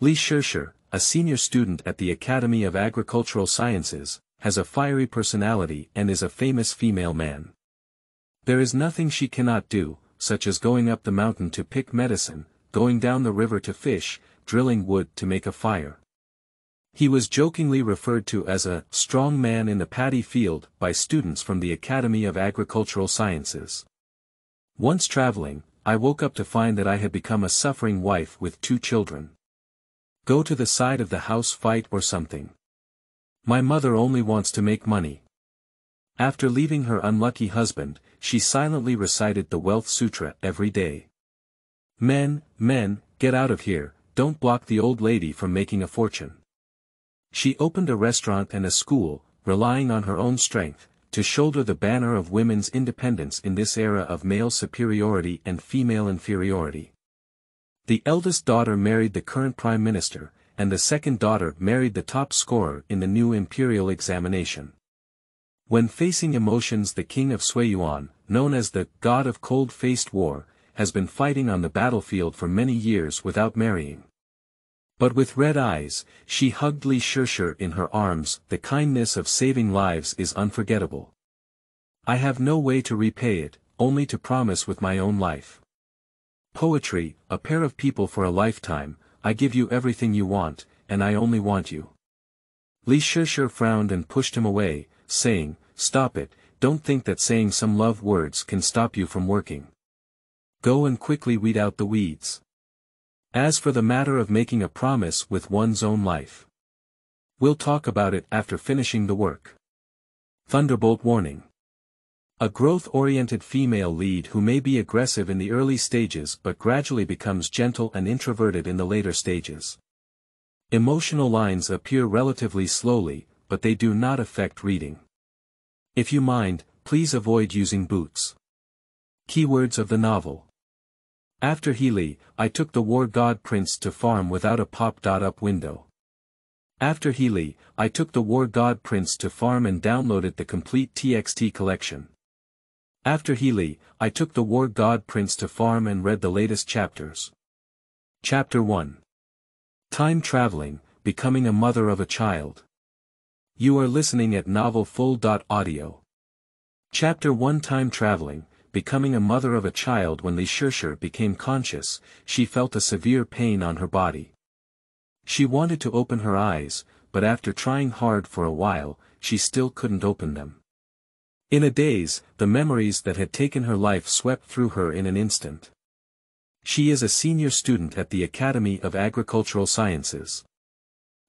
Li Shishi, a senior student at the Academy of Agricultural Sciences, has a fiery personality and is a famous female man. There is nothing she cannot do, such as going up the mountain to pick medicine, going down the river to fish, drilling wood to make a fire. He was jokingly referred to as a strong man in the paddy field by students from the Academy of Agricultural Sciences. Once traveling, I woke up to find that I had become a suffering wife with 2 children. Go to the side of the house, fight or something. My mother only wants to make money. After leaving her unlucky husband, she silently recited the Wealth Sutra every day. Men, get out of here, don't block the old lady from making a fortune. She opened a restaurant and a school, relying on her own strength, to shoulder the banner of women's independence in this era of male superiority and female inferiority. The eldest daughter married the current prime minister, and the second daughter married the top scorer in the new imperial examination. When facing emotions, the king of Yuan, known as the god of cold-faced war, has been fighting on the battlefield for many years without marrying. But with red eyes, she hugged Li Shishi in her arms. The kindness of saving lives is unforgettable. I have no way to repay it, only to promise with my own life. Poetry, a pair of people for a lifetime. I give you everything you want, and I only want you. Li Shishi frowned and pushed him away, saying, "Stop it, don't think that saying some love words can stop you from working. Go and quickly weed out the weeds. As for the matter of making a promise with one's own life, we'll talk about it after finishing the work." Thunderbolt warning. A growth-oriented female lead who may be aggressive in the early stages but gradually becomes gentle and introverted in the later stages. Emotional lines appear relatively slowly, but they do not affect reading. If you mind, please avoid using boots. Keywords of the novel. After Healy, I took the war god prince to farm without a pop-up window. After Healy, I took the war god prince to farm and downloaded the complete TXT collection. After Healy, I took the war god prince to farm and read the latest chapters. Chapter 1. Time Traveling, Becoming a Mother of a Child. You are listening at novelfull.audio. Chapter 1. Time Traveling, Becoming a Mother of a Child. When Li Shishi became conscious, she felt a severe pain on her body. She wanted to open her eyes, but after trying hard for a while, she still couldn't open them. In a daze, the memories that had taken her life swept through her in an instant. She is a senior student at the Academy of Agricultural Sciences.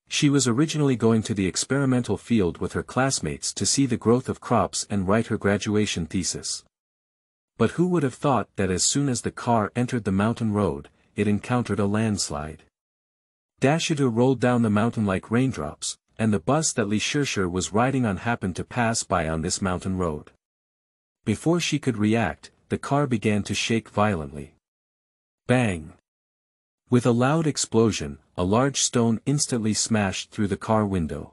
She was originally going to the experimental field with her classmates to see the growth of crops and write her graduation thesis. But who would have thought that as soon as the car entered the mountain road, it encountered a landslide. Dashido rolled down the mountain like raindrops, and the bus that Li Shishi was riding on happened to pass by on this mountain road. Before she could react, the car began to shake violently. Bang! With a loud explosion, a large stone instantly smashed through the car window.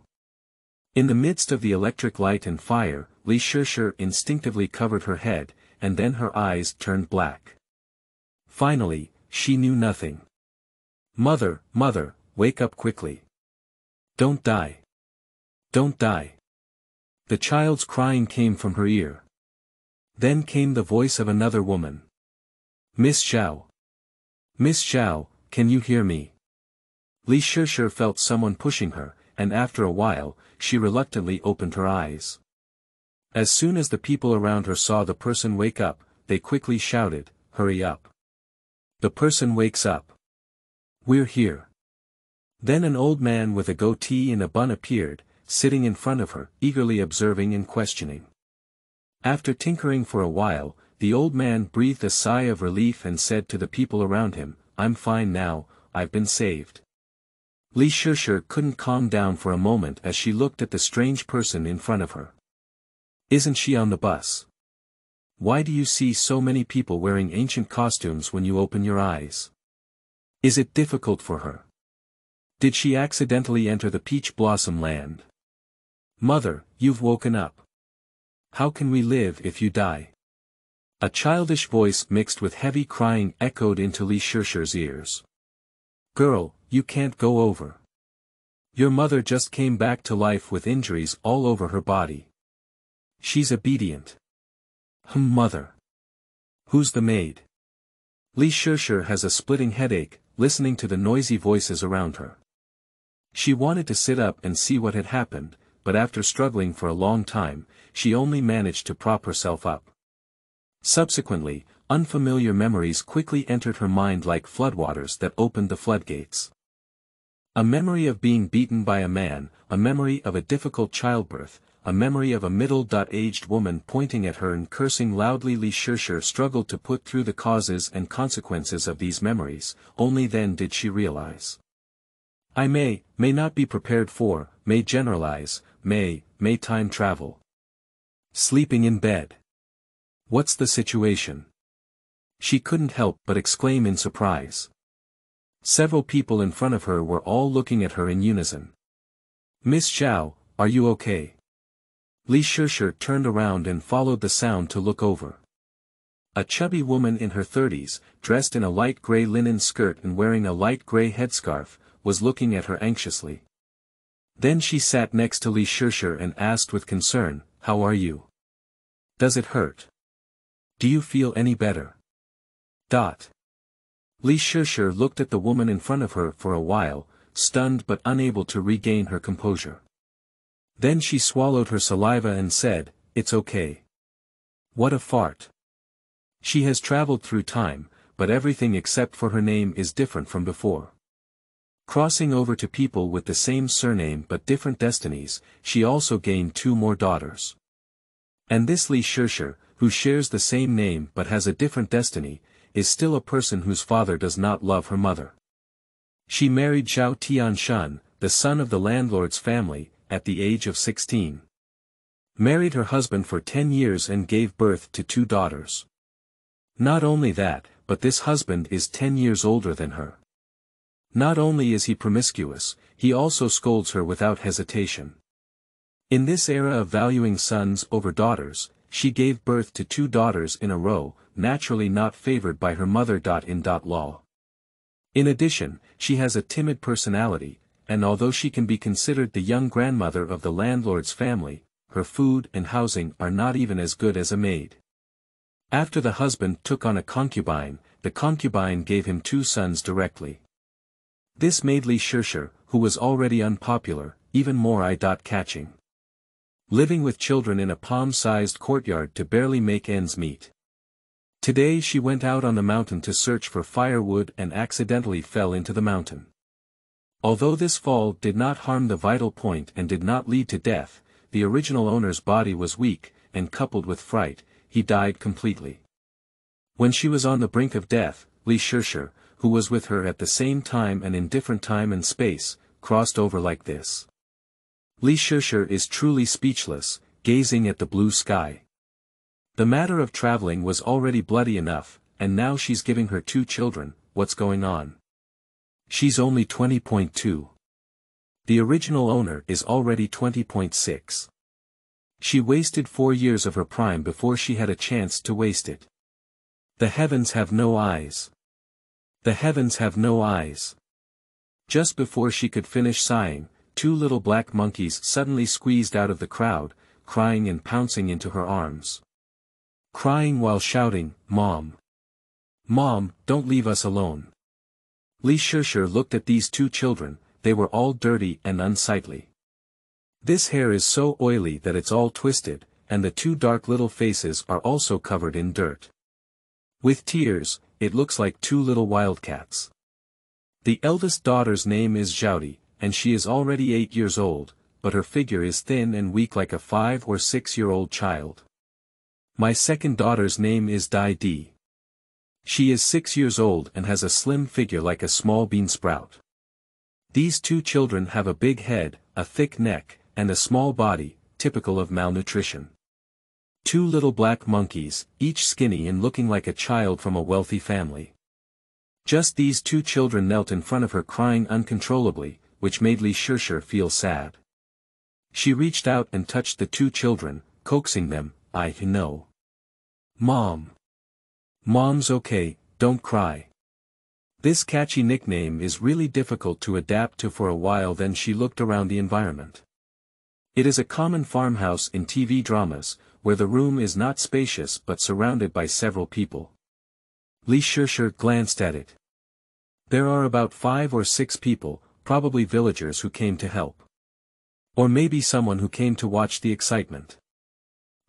In the midst of the electric light and fire, Li Shishi instinctively covered her head, and then her eyes turned black. Finally, she knew nothing. Mother, wake up quickly. Don't die. Don't die. The child's crying came from her ear. Then came the voice of another woman. Miss Zhao. Miss Zhao, can you hear me? Li Shishi felt someone pushing her, and after a while, she reluctantly opened her eyes. As soon as the people around her saw the person wake up, they quickly shouted, "Hurry up. The person wakes up. We're here." Then an old man with a goatee and a bun appeared, sitting in front of her, eagerly observing and questioning. After tinkering for a while, the old man breathed a sigh of relief and said to the people around him, "I'm fine now, I've been saved." Li Shishi couldn't calm down for a moment as she looked at the strange person in front of her. Isn't she on the bus? Why do you see so many people wearing ancient costumes when you open your eyes? Is it difficult for her? Did she accidentally enter the peach blossom land? Mother, you've woken up. How can we live if you die? A childish voice mixed with heavy crying echoed into Li Shishi's ears. Girl, you can't go over. Your mother just came back to life with injuries all over her body. She's obedient. Mother. Who's the maid? Li Shishi has a splitting headache, listening to the noisy voices around her. She wanted to sit up and see what had happened, but after struggling for a long time, she only managed to prop herself up. Subsequently, unfamiliar memories quickly entered her mind like floodwaters that opened the floodgates. A memory of being beaten by a man, a memory of a difficult childbirth, a memory of a middle-aged woman pointing at her and cursing loudly. Li Shishi struggled to put through the causes and consequences of these memories, only then did she realize. I may not be prepared for, may generalize, may time travel. Sleeping in bed. What's the situation? She couldn't help but exclaim in surprise. Several people in front of her were all looking at her in unison. Miss Zhao, are you okay? Li Shishi turned around and followed the sound to look over. A chubby woman in her 30s, dressed in a light gray linen skirt and wearing a light gray headscarf, was looking at her anxiously. Then she sat next to Li Shishi and asked with concern, "How are you? Does it hurt? Do you feel any better?" Li Shishi looked at the woman in front of her for a while, stunned but unable to regain her composure. Then she swallowed her saliva and said, "It's okay." What a fart. She has traveled through time, but everything except for her name is different from before. Crossing over to people with the same surname but different destinies, she also gained 2 more daughters. And this Li Shishi, who shares the same name but has a different destiny, is still a person whose father does not love her mother. She married Zhao Tianshun, the son of the landlord's family, at the age of 16. Married her husband for 10 years and gave birth to 2 daughters. Not only that, but this husband is 10 years older than her. Not only is he promiscuous, he also scolds her without hesitation. In this era of valuing sons over daughters, she gave birth to 2 daughters in a row, naturally not favored by her mother. Law. In addition, she has a timid personality, and although she can be considered the young grandmother of the landlord's family, her food and housing are not even as good as a maid. After the husband took on a concubine, the concubine gave him 2 sons directly. This made Li Shishi, who was already unpopular, even more eye-catching. Living with children in a palm-sized courtyard to barely make ends meet. Today she went out on the mountain to search for firewood and accidentally fell into the mountain. Although this fall did not harm the vital point and did not lead to death, the original owner's body was weak, and coupled with fright, he died completely. When she was on the brink of death, Li Shishi, who was with her at the same time and in different time and space, crossed over like this. Li Shishi is truly speechless, gazing at the blue sky. The matter of traveling was already bloody enough, and now she's giving her 2 children. What's going on? She's only 20.2. The original owner is already 20.6. She wasted 4 years of her prime before she had a chance to waste it. The heavens have no eyes. The heavens have no eyes. Just before she could finish sighing, 2 little black monkeys suddenly squeezed out of the crowd, crying and pouncing into her arms. Crying while shouting, "Mom! Mom, don't leave us alone." Li Shishi looked at these 2 children, they were all dirty and unsightly. This hair is so oily that it's all twisted, and the 2 dark little faces are also covered in dirt. With tears, it looks like 2 little wildcats. The eldest daughter's name is Zhao, and she is already 8 years old, but her figure is thin and weak like a 5 or 6-year-old child. My second daughter's name is Di. She is 6 years old and has a slim figure like a small bean sprout. These 2 children have a big head, a thick neck, and a small body, typical of malnutrition. 2 little black monkeys, each skinny and looking like a child from a wealthy family. Just these 2 children knelt in front of her crying uncontrollably, which made Li Shishi feel sad. She reached out and touched the 2 children, coaxing them, "I know. Mom. Mom's okay, don't cry. This catchy nickname is really difficult to adapt to for a while. Then she looked around the environment. It is a common farmhouse in TV dramas, where the room is not spacious but surrounded by several people. Li Shishi glanced at it. There are about 5 or 6 people, probably villagers who came to help. Or maybe someone who came to watch the excitement.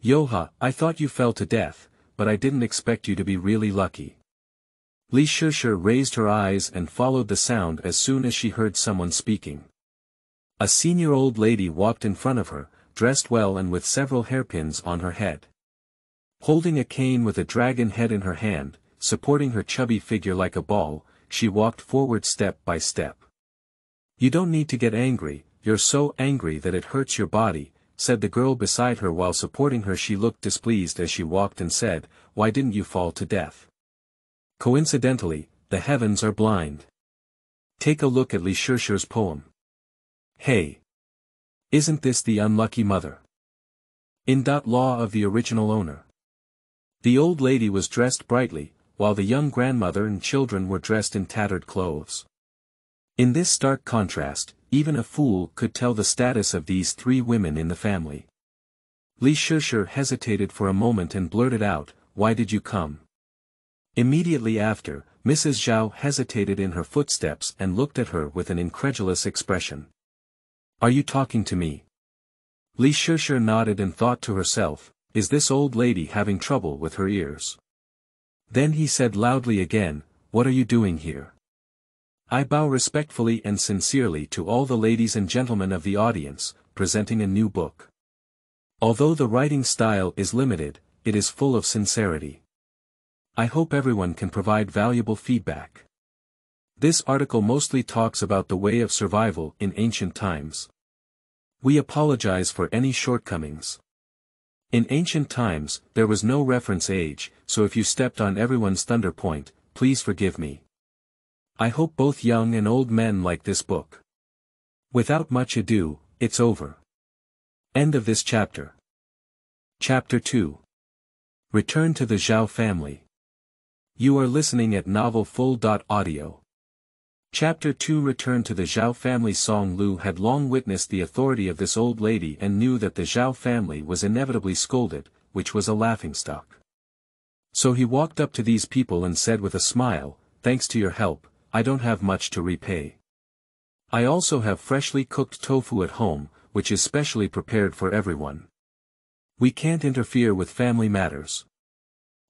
Yoha, I thought you fell to death, but I didn't expect you to be really lucky. Li Shishi raised her eyes and followed the sound as soon as she heard someone speaking. A senior old lady walked in front of her, dressed well and with several hairpins on her head. Holding a cane with a dragon head in her hand, supporting her chubby figure like a ball, she walked forward step by step. You don't need to get angry, you're so angry that it hurts your body, said the girl beside her while supporting her. She looked displeased as she walked and said, why didn't you fall to death? Coincidentally, the heavens are blind. Take a look at Li Shishi's poem. Hey! Isn't this the unlucky mother? In law of the original owner. The old lady was dressed brightly, while the young grandmother and children were dressed in tattered clothes. In this stark contrast, even a fool could tell the status of these 3 women in the family. Li Shishi hesitated for a moment and blurted out, why did you come? Immediately after, Mrs. Zhao hesitated in her footsteps and looked at her with an incredulous expression. Are you talking to me? Li Shishi nodded and thought to herself, is this old lady having trouble with her ears? Then he said loudly again, what are you doing here? I bow respectfully and sincerely to all the ladies and gentlemen of the audience, presenting a new book. Although the writing style is limited, it is full of sincerity. I hope everyone can provide valuable feedback. This article mostly talks about the way of survival in ancient times. We apologize for any shortcomings. In ancient times, there was no reference age, so if you stepped on everyone's thunder point, please forgive me. I hope both young and old men like this book. Without much ado, it's over. End of this chapter. Chapter 2. Return to the Zhao family. You are listening at Novel Full.audio. Chapter 2. Return to the Zhao family. Song Lu had long witnessed the authority of this old lady and knew that the Zhao family was inevitably scolded, which was a laughingstock. So he walked up to these people and said with a smile, thanks to your help, I don't have much to repay. I also have freshly cooked tofu at home, which is specially prepared for everyone. We can't interfere with family matters.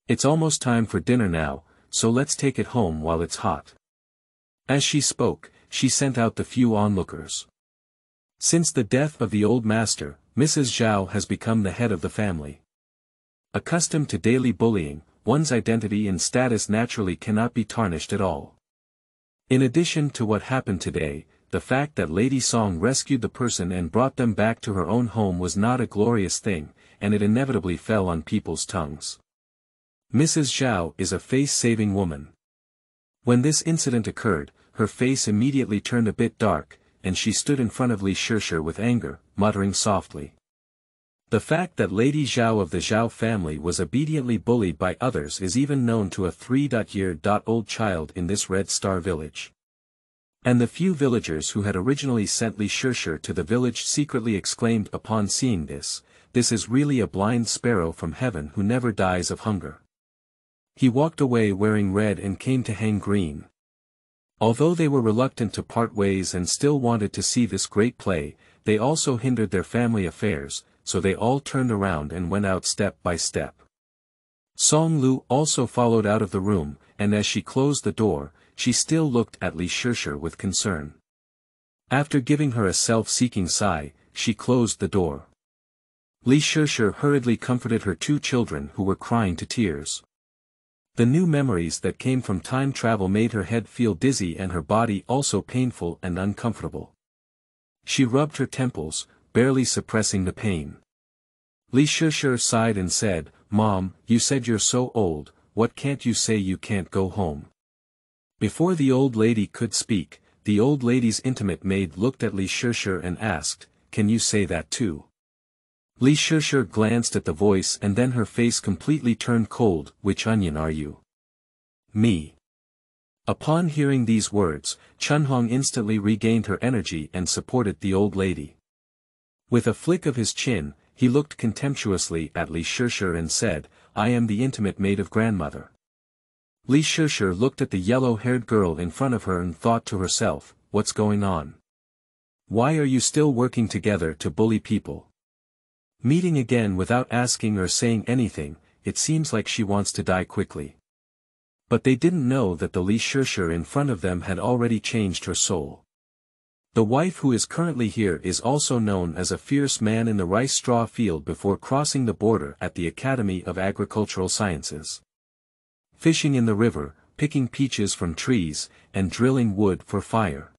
It's almost time for dinner now, so let's take it home while it's hot. As she spoke, she sent out the few onlookers. Since the death of the old master, Mrs. Zhao has become the head of the family. Accustomed to daily bullying, one's identity and status naturally cannot be tarnished at all. In addition to what happened today, the fact that Lady Song rescued the person and brought them back to her own home was not a glorious thing, and it inevitably fell on people's tongues. Mrs. Zhao is a face-saving woman. When this incident occurred, her face immediately turned a bit dark, and she stood in front of Li Shishi with anger, muttering softly. The fact that Lady Zhao of the Zhao family was obediently bullied by others is even known to a 3-year-old child in this Red Star village. And the few villagers who had originally sent Li Shishi to the village secretly exclaimed upon seeing this, this is really a blind sparrow from heaven who never dies of hunger. He walked away wearing red and came to hang green. Although they were reluctant to part ways and still wanted to see this great play, they also hindered their family affairs, so they all turned around and went out step by step. Song Lu also followed out of the room, and as she closed the door, she still looked at Li Shishi with concern. After giving her a self-seeking sigh, she closed the door. Li Shishi hurriedly comforted her 2 children who were crying to tears. The new memories that came from time travel made her head feel dizzy and her body also painful and uncomfortable. She rubbed her temples, barely suppressing the pain. Li Shishi sighed and said, Mom, you said you're so old, what can't you say you can't go home? Before the old lady could speak, the old lady's intimate maid looked at Li Shishi and asked, can you say that too? Li Shishi glanced at the voice and then her face completely turned cold. Which onion are you? Me. Upon hearing these words, Chunhong instantly regained her energy and supported the old lady. With a flick of his chin, he looked contemptuously at Li Shishi and said, "I am the intimate maid of grandmother." Li Shishi looked at the yellow-haired girl in front of her and thought to herself, "What's going on? Why are you still working together to bully people? Meeting again without asking or saying anything, it seems like she wants to die quickly." But they didn't know that the Li Shishi in front of them had already changed her soul. The wife who is currently here is also known as a fierce man in the rice straw field before crossing the border at the Academy of Agricultural Sciences. Fishing in the river, picking peaches from trees, and drilling wood for fire.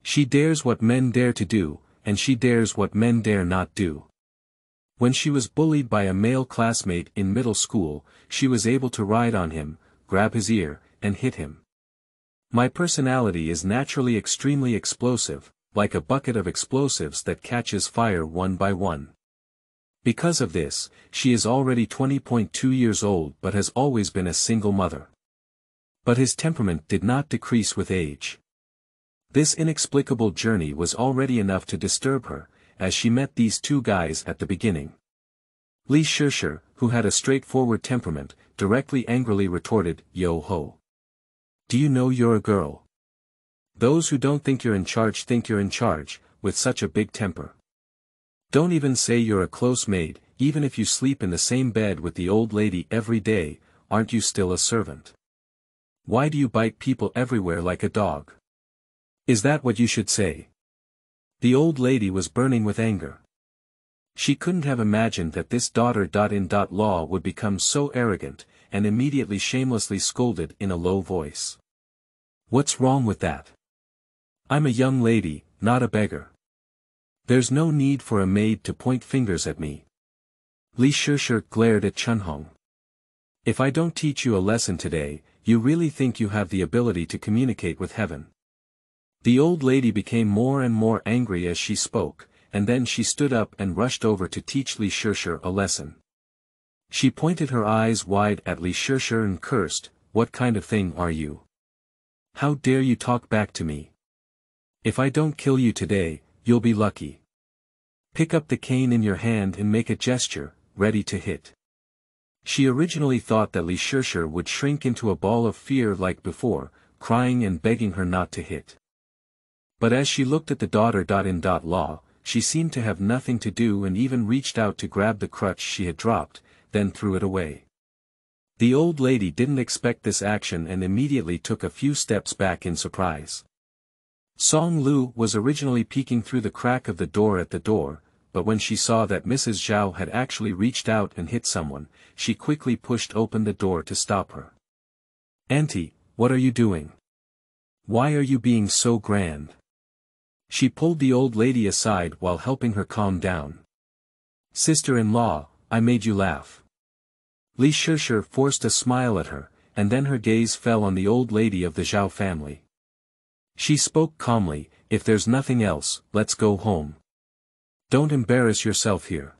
She dares what men dare to do, and she dares what men dare not do. When she was bullied by a male classmate in middle school, she was able to ride on him, grab his ear, and hit him. My personality is naturally extremely explosive, like a bucket of explosives that catches fire one by one. Because of this, she is already 20.2 years old but has always been a single mother. But his temperament did not decrease with age. This inexplicable journey was already enough to disturb her, as she met these two guys at the beginning. Li Shishi, who had a straightforward temperament, directly angrily retorted, "Yo ho. Do you know you're a girl? Those who don't think you're in charge think you're in charge, with such a big temper. Don't even say you're a close maid, even if you sleep in the same bed with the old lady every day, aren't you still a servant? Why do you bite people everywhere like a dog? Is that what you should say?" The old lady was burning with anger. She couldn't have imagined that this daughter-in-law would become so arrogant, and immediately shamelessly scolded in a low voice. "What's wrong with that? I'm a young lady, not a beggar. There's no need for a maid to point fingers at me." Li Shishi glared at Chunhong. "If I don't teach you a lesson today, you really think you have the ability to communicate with heaven?" The old lady became more and more angry as she spoke, and then she stood up and rushed over to teach Li Shishi a lesson. She pointed her eyes wide at Li Shishi and cursed, "What kind of thing are you? How dare you talk back to me? If I don't kill you today, you'll be lucky. Pick up the cane in your hand and make a gesture, ready to hit." She originally thought that Li Shishi would shrink into a ball of fear like before, crying and begging her not to hit. But as she looked at the daughter-in-law, she seemed to have nothing to do and even reached out to grab the crutch she had dropped, then threw it away. The old lady didn't expect this action and immediately took a few steps back in surprise. Song Lu was originally peeking through the crack of the door at the door, but when she saw that Mrs. Zhao had actually reached out and hit someone, she quickly pushed open the door to stop her. "Auntie, what are you doing? Why are you being so grand?" She pulled the old lady aside while helping her calm down. "Sister-in-law, I made you laugh." Li Shishi forced a smile at her, and then her gaze fell on the old lady of the Zhao family. She spoke calmly, "If there's nothing else, let's go home. Don't embarrass yourself here."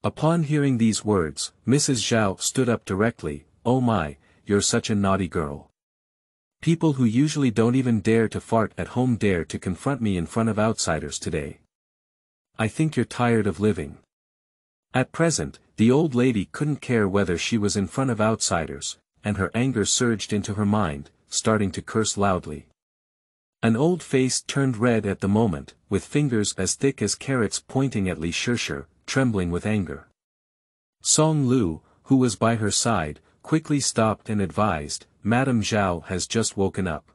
Upon hearing these words, Mrs. Zhao stood up directly, "Oh my, you're such a naughty girl. People who usually don't even dare to fart at home dare to confront me in front of outsiders today. I think you're tired of living." At present, the old lady couldn't care whether she was in front of outsiders, and her anger surged into her mind, starting to curse loudly. An old face turned red at the moment, with fingers as thick as carrots pointing at Li Shishi, trembling with anger. Song Lu, who was by her side, quickly stopped and advised, "Madame Zhao has just woken up.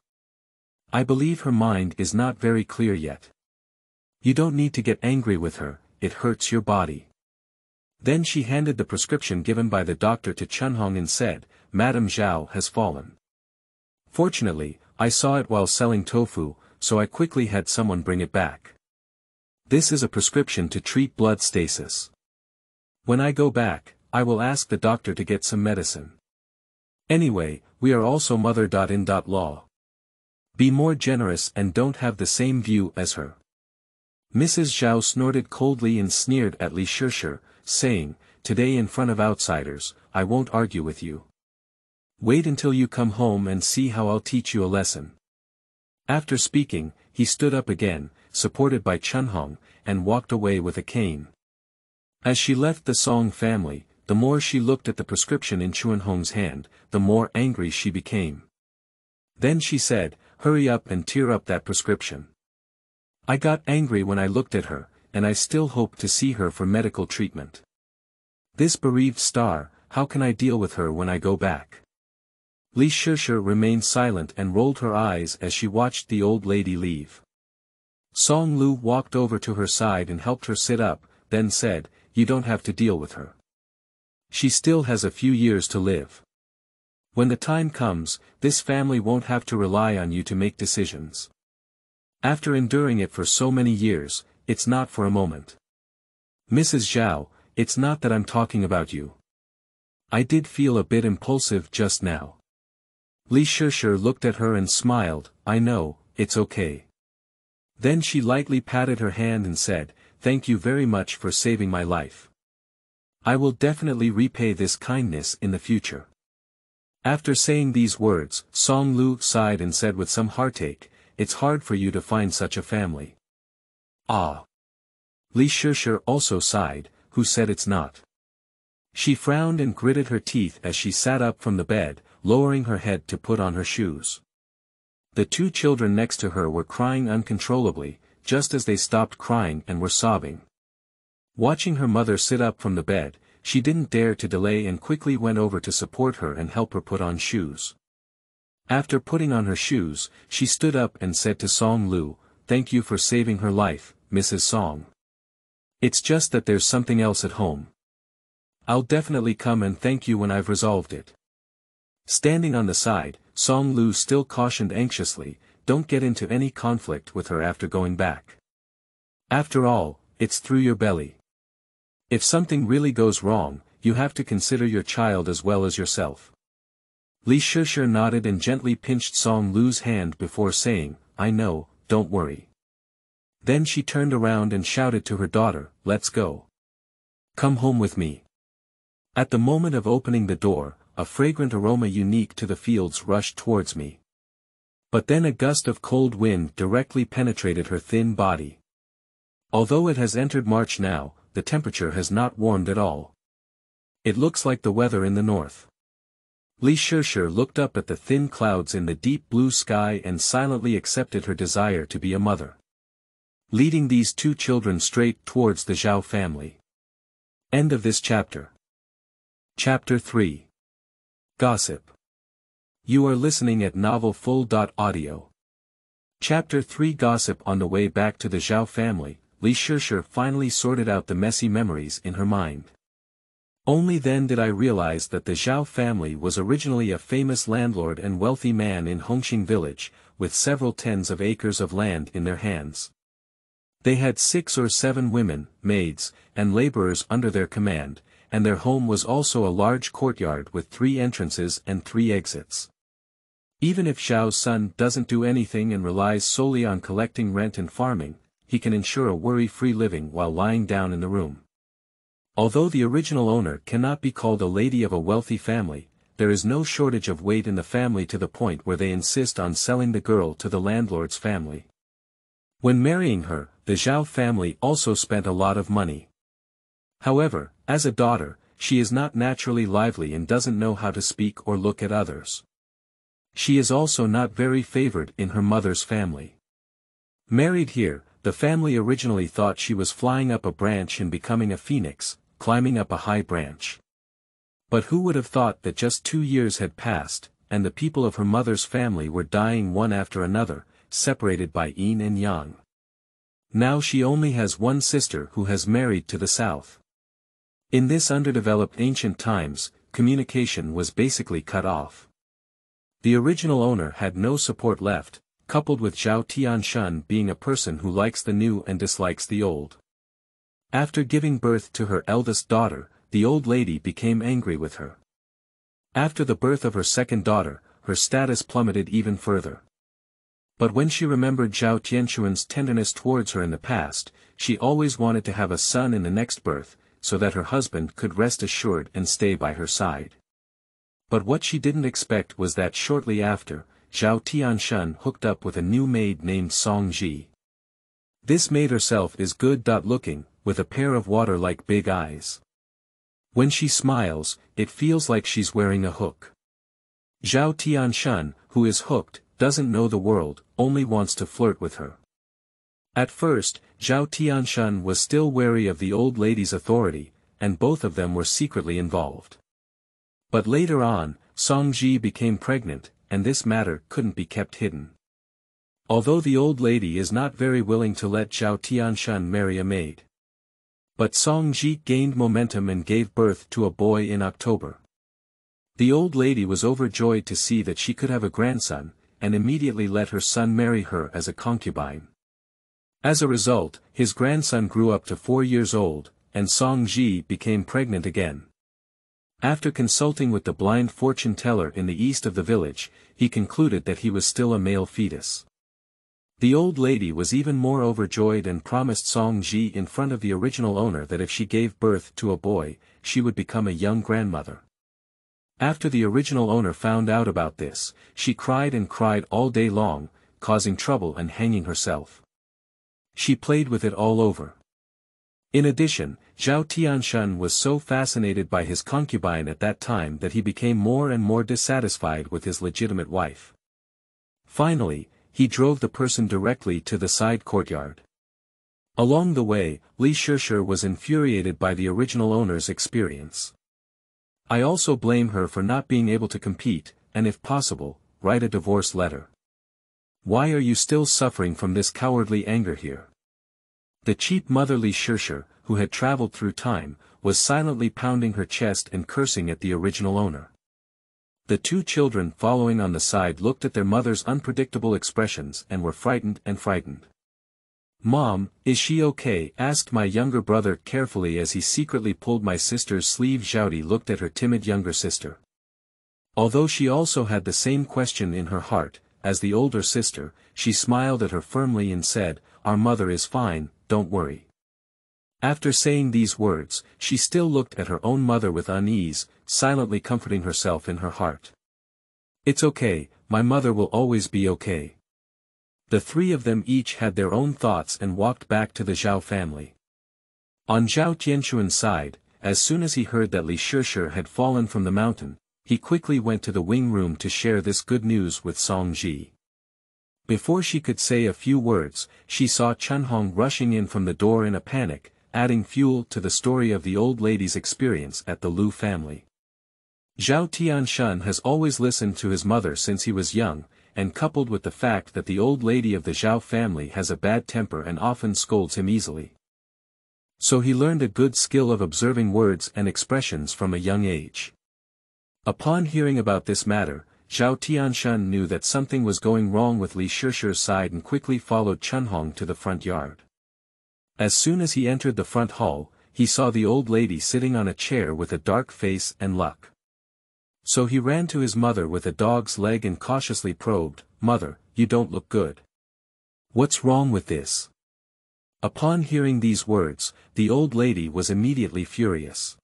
I believe her mind is not very clear yet. You don't need to get angry with her, it hurts your body." Then she handed the prescription given by the doctor to Chunhong and said, "Madame Zhao has fallen. Fortunately, I saw it while selling tofu, so I quickly had someone bring it back. This is a prescription to treat blood stasis. When I go back, I will ask the doctor to get some medicine. Anyway, we are also mother-in-law. Be more generous and don't have the same view as her." Mrs. Zhao snorted coldly and sneered at Li Shishi, saying, "Today in front of outsiders, I won't argue with you. Wait until you come home and see how I'll teach you a lesson. After speaking, he stood up again, supported by Chunhong, and walked away with a cane. As she left the Song family, the more she looked at the prescription in Chunhong's hand, the more angry she became. Then she said, "Hurry up and tear up that prescription." I got angry when I looked at her, and I still hope to see her for medical treatment. This bereaved star, how can I deal with her when I go back? Li Shishi remained silent and rolled her eyes as she watched the old lady leave. Song Lu walked over to her side and helped her sit up, then said, "You don't have to deal with her. She still has a few years to live. When the time comes, this family won't have to rely on you to make decisions. After enduring it for so many years, it's not for a moment. Mrs. Zhao, it's not that I'm talking about you. I did feel a bit impulsive just now." Li Shishi looked at her and smiled, "I know, it's okay." Then she lightly patted her hand and said, "Thank you very much for saving my life. I will definitely repay this kindness in the future." After saying these words, Song Lu sighed and said with some heartache, "It's hard for you to find such a family." "Ah." Li Shishi also sighed, who said it's not. She frowned and gritted her teeth as she sat up from the bed, lowering her head to put on her shoes. The two children next to her were crying uncontrollably, just as they stopped crying and were sobbing. Watching her mother sit up from the bed, she didn't dare to delay and quickly went over to support her and help her put on shoes. After putting on her shoes, she stood up and said to Song Lu, "Thank you for saving her life, Mrs. Song. It's just that there's something else at home. I'll definitely come and thank you when I've resolved it." Standing on the side, Song Lu still cautioned anxiously, "Don't get into any conflict with her after going back. After all, it's through your belly. If something really goes wrong, you have to consider your child as well as yourself." Li Shishi nodded and gently pinched Song Lu's hand before saying, "I know, don't worry." Then she turned around and shouted to her daughter, "Let's go. Come home with me." At the moment of opening the door, a fragrant aroma unique to the fields rushed towards me. But then a gust of cold wind directly penetrated her thin body. Although it has entered March now, the temperature has not warmed at all. It looks like the weather in the north. Li Shishi looked up at the thin clouds in the deep blue sky and silently accepted her desire to be a mother, leading these two children straight towards the Zhao family. End of this chapter. Chapter 3. Gossip. You are listening at novelfull.audio. Chapter 3. Gossip. On the way back to the Zhao family, Li Shishi finally sorted out the messy memories in her mind. Only then did I realize that the Zhao family was originally a famous landlord and wealthy man in Hongxing village, with several tens of acres of land in their hands. They had 6 or 7 women, maids, and laborers under their command, and their home was also a large courtyard with 3 entrances and 3 exits. Even if Zhao's son doesn't do anything and relies solely on collecting rent and farming, he can ensure a worry-free living while lying down in the room. Although the original owner cannot be called a lady of a wealthy family, there is no shortage of weight in the family to the point where they insist on selling the girl to the landlord's family. When marrying her, the Zhao family also spent a lot of money. However, as a daughter, she is not naturally lively and doesn't know how to speak or look at others. She is also not very favored in her mother's family. Married here, the family originally thought she was flying up a branch and becoming a phoenix, climbing up a high branch. But who would have thought that just 2 years had passed, and the people of her mother's family were dying one after another, separated by yin and yang. Now she only has one sister who has married to the south. In this underdeveloped ancient times, communication was basically cut off. The original owner had no support left, coupled with Zhao Tianshun being a person who likes the new and dislikes the old. After giving birth to her eldest daughter, the old lady became angry with her. After the birth of her second daughter, her status plummeted even further. But when she remembered Zhao Tianshun's tenderness towards her in the past, she always wanted to have a son in the next birth, so that her husband could rest assured and stay by her side. But what she didn't expect was that shortly after, Zhao Tianshan hooked up with a new maid named Song Ji. This maid herself is good-looking, with a pair of water-like big eyes. When she smiles, it feels like she's wearing a hook. Zhao Tianshan, who is hooked, doesn't know the world, only wants to flirt with her. At first, Zhao Tianshan was still wary of the old lady's authority, and both of them were secretly involved. But later on, Song Ji became pregnant, and this matter couldn't be kept hidden. Although the old lady is not very willing to let Zhao Tianshan marry a maid. But Song Ji gained momentum and gave birth to a boy in October. The old lady was overjoyed to see that she could have a grandson, and immediately let her son marry her as a concubine. As a result, his grandson grew up to 4 years old, and Song Ji became pregnant again. After consulting with the blind fortune teller in the east of the village, he concluded that he was still a male fetus. The old lady was even more overjoyed and promised Song Ji in front of the original owner that if she gave birth to a boy, she would become a young grandmother. After the original owner found out about this, she cried and cried all day long, causing trouble and hanging herself. She played with it all over. In addition, Zhao Tianshan was so fascinated by his concubine at that time that he became more and more dissatisfied with his legitimate wife. Finally, he drove the person directly to the side courtyard. Along the way, Li Shishi was infuriated by the original owner's experience. I also blame her for not being able to compete, and if possible, write a divorce letter. Why are you still suffering from this cowardly anger here? The cheap motherly Shishi, who had traveled through time, was silently pounding her chest and cursing at the original owner. The two children following on the side looked at their mother's unpredictable expressions and were frightened. "Mom, is she okay?" asked my younger brother carefully as he secretly pulled my sister's sleeve. Zhaodi looked at her timid younger sister. Although she also had the same question in her heart, as the older sister, she smiled at her firmly and said, "Our mother is fine, don't worry." After saying these words, she still looked at her own mother with unease, silently comforting herself in her heart. "It's okay, my mother will always be okay." The three of them each had their own thoughts and walked back to the Zhao family. On Zhao Tianshuan's side, as soon as he heard that Li Shishi had fallen from the mountain, he quickly went to the wing room to share this good news with Song Ji. Before she could say a few words, she saw Chunhong rushing in from the door in a panic, adding fuel to the story of the old lady's experience at the Lu family. Zhao Tianshan has always listened to his mother since he was young, and coupled with the fact that the old lady of the Zhao family has a bad temper and often scolds him easily. So he learned a good skill of observing words and expressions from a young age. Upon hearing about this matter, Zhao Tianshan knew that something was going wrong with Li Shishi's side and quickly followed Chunhong to the front yard. As soon as he entered the front hall, he saw the old lady sitting on a chair with a dark face and luck. So he ran to his mother with a dog's leg and cautiously probed, "Mother, you don't look good. What's wrong with this?" Upon hearing these words, the old lady was immediately furious.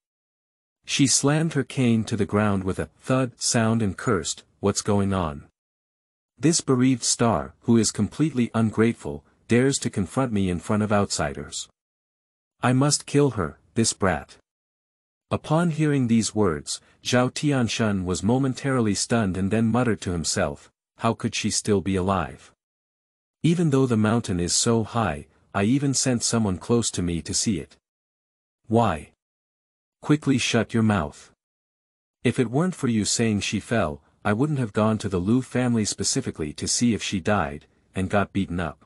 She slammed her cane to the ground with a thud sound and cursed, "What's going on? This bereaved star, who is completely ungrateful, dares to confront me in front of outsiders. I must kill her, this brat." Upon hearing these words, Zhao Tianshan was momentarily stunned and then muttered to himself, "How could she still be alive? Even though the mountain is so high, I even sent someone close to me to see it. Why? Quickly shut your mouth. If it weren't for you saying she fell, I wouldn't have gone to the Lu family specifically to see if she died, and got beaten up.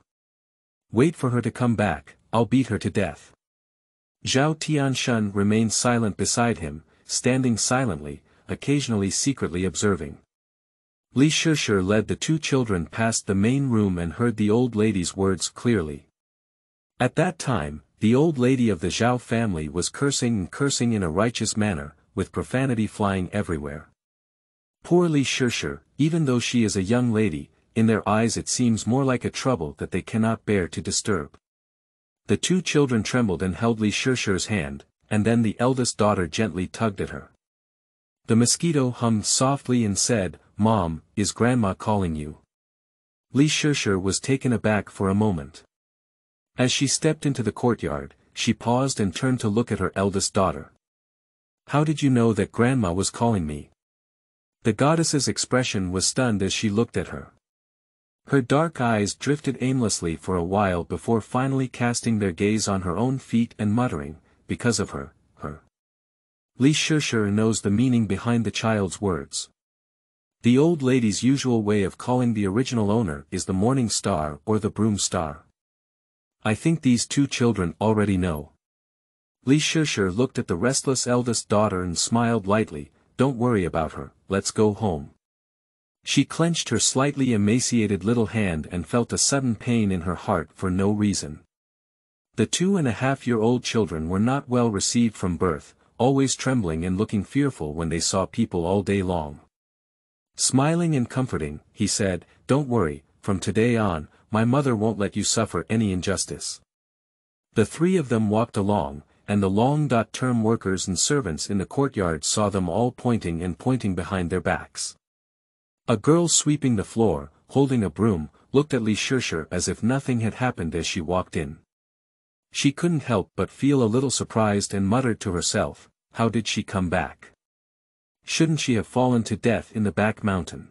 Wait for her to come back, I'll beat her to death." Zhao Tianshan remained silent beside him, standing silently, occasionally secretly observing. Li Shishi led the two children past the main room and heard the old lady's words clearly. At that time, the old lady of the Zhao family was cursing in a righteous manner, with profanity flying everywhere. Poor Li Shishi, even though she is a young lady, in their eyes it seems more like a trouble that they cannot bear to disturb. The two children trembled and held Li Shishi's hand, and then the eldest daughter gently tugged at her. The mosquito hummed softly and said, "Mom, is Grandma calling you?" Li Shishi was taken aback for a moment. As she stepped into the courtyard, she paused and turned to look at her eldest daughter. "How did you know that Grandma was calling me?" The goddess's expression was stunned as she looked at her. Her dark eyes drifted aimlessly for a while before finally casting their gaze on her own feet and muttering, "Because of her." Li Shishi knows the meaning behind the child's words. The old lady's usual way of calling the original owner is the morning star or the broom star. I think these two children already know. Li Shishi looked at the restless eldest daughter and smiled lightly, "Don't worry about her, let's go home." She clenched her slightly emaciated little hand and felt a sudden pain in her heart for no reason. The 2.5-year-old children were not well received from birth, always trembling and looking fearful when they saw people all day long. Smiling and comforting, he said, "Don't worry, from today on, my mother won't let you suffer any injustice." The three of them walked along, and the long-term workers and servants in the courtyard saw them all pointing behind their backs. A girl sweeping the floor, holding a broom, looked at Li Shishi as if nothing had happened as she walked in. She couldn't help but feel a little surprised and muttered to herself, "How did she come back? Shouldn't she have fallen to death in the back mountain?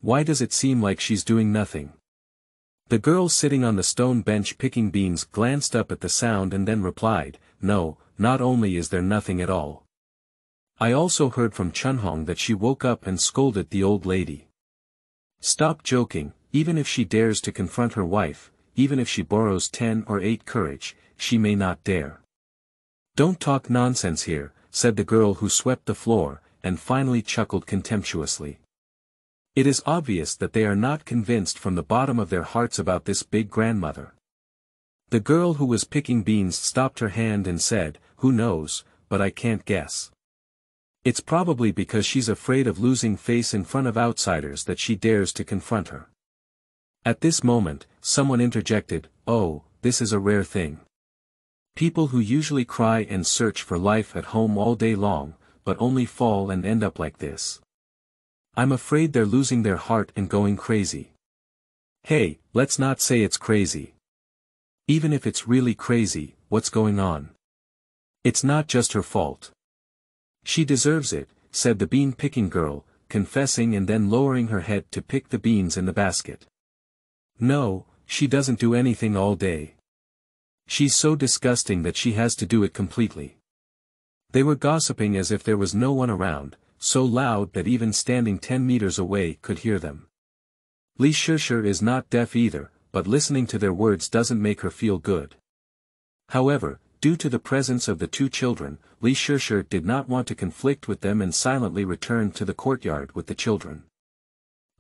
Why does it seem like she's doing nothing?" The girl sitting on the stone bench picking beans glanced up at the sound and then replied, "No, not only is there nothing at all. I also heard from Chunhong that she woke up and scolded the old lady. Stop joking, even if she dares to confront her wife, even if she borrows 10 or 8 courage, she may not dare." "Don't talk nonsense here," said the girl who swept the floor, and finally chuckled contemptuously. It is obvious that they are not convinced from the bottom of their hearts about this big grandmother. The girl who was picking beans stopped her hand and said, "Who knows, but I can't guess. It's probably because she's afraid of losing face in front of outsiders that she dares to confront her." At this moment, someone interjected, "Oh, this is a rare thing. People who usually cry and search for life at home all day long, but only fall and end up like this. I'm afraid they're losing their heart and going crazy." "Hey, let's not say it's crazy. Even if it's really crazy, what's going on? It's not just her fault. She deserves it," said the bean-picking girl, confessing and then lowering her head to pick the beans in the basket. "No, she doesn't do anything all day. She's so disgusting that she has to do it completely." They were gossiping as if there was no one around, so loud that even standing 10 meters away could hear them. Li Shishi is not deaf either, but listening to their words doesn't make her feel good. However, due to the presence of the two children, Li Shishi did not want to conflict with them and silently returned to the courtyard with the children.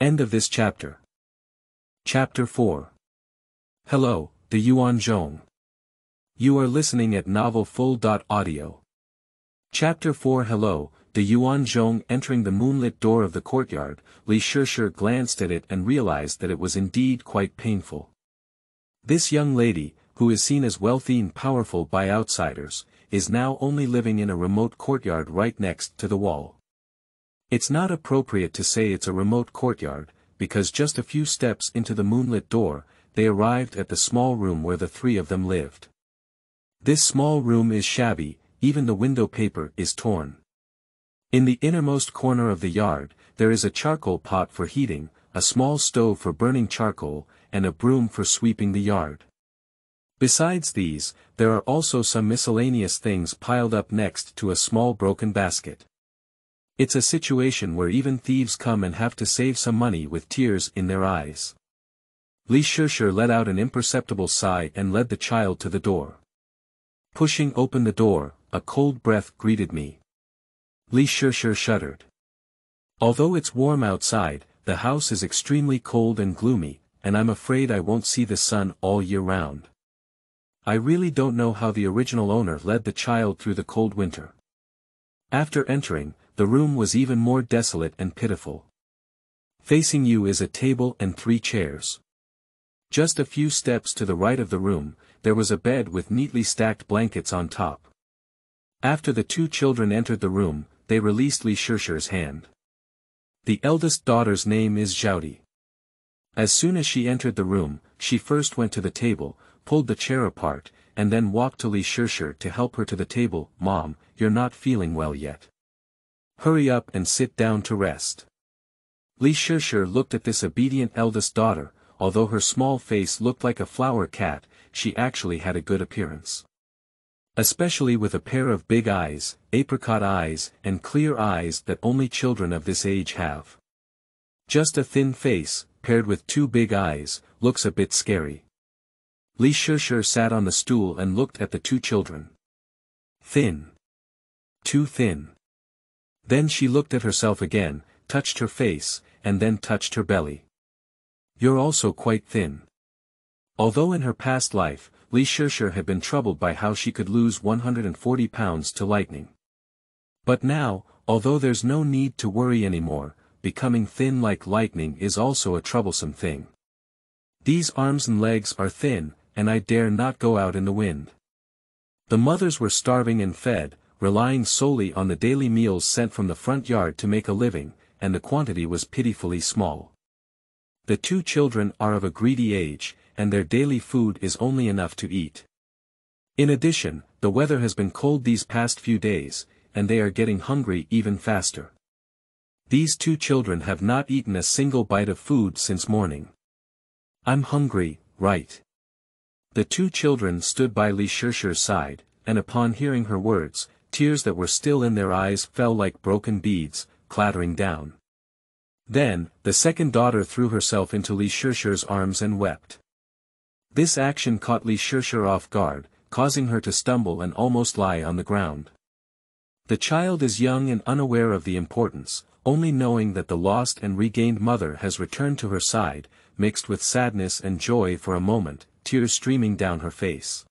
End of this chapter. Chapter 4. Hello, the Yuan Zhong. You are listening at novelfull.audio. Chapter 4. Hello, the Yuan Zhong. Entering the moonlit door of the courtyard, Li Shishi glanced at it and realized that it was indeed quite painful. This young lady, who is seen as wealthy and powerful by outsiders, is now only living in a remote courtyard right next to the wall. It's not appropriate to say it's a remote courtyard, because just a few steps into the moonlit door, they arrived at the small room where the three of them lived. This small room is shabby, even the window paper is torn. In the innermost corner of the yard, there is a charcoal pot for heating, a small stove for burning charcoal, and a broom for sweeping the yard. Besides these, there are also some miscellaneous things piled up next to a small broken basket. It's a situation where even thieves come and have to save some money with tears in their eyes. Li Shishi let out an imperceptible sigh and led the child to the door. Pushing open the door, a cold breath greeted me. Li Shishi shuddered. Although it's warm outside, the house is extremely cold and gloomy, and I'm afraid I won't see the sun all year round. I really don't know how the original owner led the child through the cold winter. After entering, the room was even more desolate and pitiful. Facing you is a table and 3 chairs. Just a few steps to the right of the room, there was a bed with neatly stacked blankets on top. After the two children entered the room, they released Li Shishi's hand. The eldest daughter's name is Zhao. As soon as she entered the room, she first went to the table, pulled the chair apart, and then walked to Li Shishi to help her to the table. "Mom, you're not feeling well yet. Hurry up and sit down to rest." Li Shishi looked at this obedient eldest daughter. Although her small face looked like a flower cat, she actually had a good appearance. Especially with a pair of big eyes, apricot eyes, and clear eyes that only children of this age have. Just a thin face, paired with two big eyes, looks a bit scary. Li Shishi sat on the stool and looked at the two children. Thin. Too thin. Then she looked at herself again, touched her face, and then touched her belly. "You're also quite thin." Although in her past life, Li Shishi had been troubled by how she could lose 140 pounds to lightning. But now, although there's no need to worry anymore, becoming thin like lightning is also a troublesome thing. These arms and legs are thin, and I dare not go out in the wind. The mothers were starving and fed, relying solely on the daily meals sent from the front yard to make a living, and the quantity was pitifully small. The two children are of a greedy age, and their daily food is only enough to eat. In addition, the weather has been cold these past few days, and they are getting hungry even faster. These two children have not eaten a single bite of food since morning. "I'm hungry, right?" The two children stood by Li Shishi's side, and upon hearing her words, tears that were still in their eyes fell like broken beads, clattering down. Then, the second daughter threw herself into Li Shishi's arms and wept. This action caught Li Shishi off guard, causing her to stumble and almost lie on the ground. The child is young and unaware of the importance, only knowing that the lost and regained mother has returned to her side, mixed with sadness and joy for a moment, tears streaming down her face.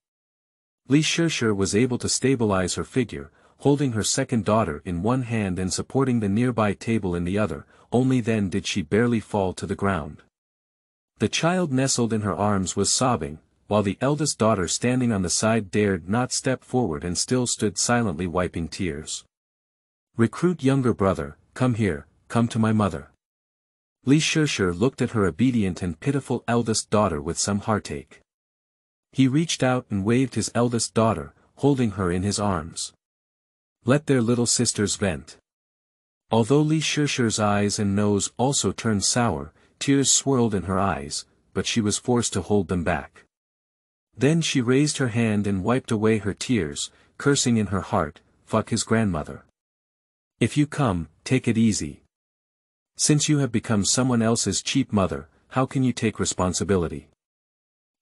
Li Shishi was able to stabilize her figure, holding her second daughter in one hand and supporting the nearby table in the other. Only then did she barely fall to the ground. The child nestled in her arms was sobbing, while the eldest daughter standing on the side dared not step forward and still stood silently wiping tears. "Recruit younger brother, come here, come to my mother." Li Shishi looked at her obedient and pitiful eldest daughter with some heartache. He reached out and waved his eldest daughter, holding her in his arms. Let their little sisters vent. Although Li Shishi's eyes and nose also turned sour, tears swirled in her eyes, but she was forced to hold them back. Then she raised her hand and wiped away her tears, cursing in her heart, "Fuck his grandmother. If you come, take it easy. Since you have become someone else's cheap mother, how can you take responsibility?"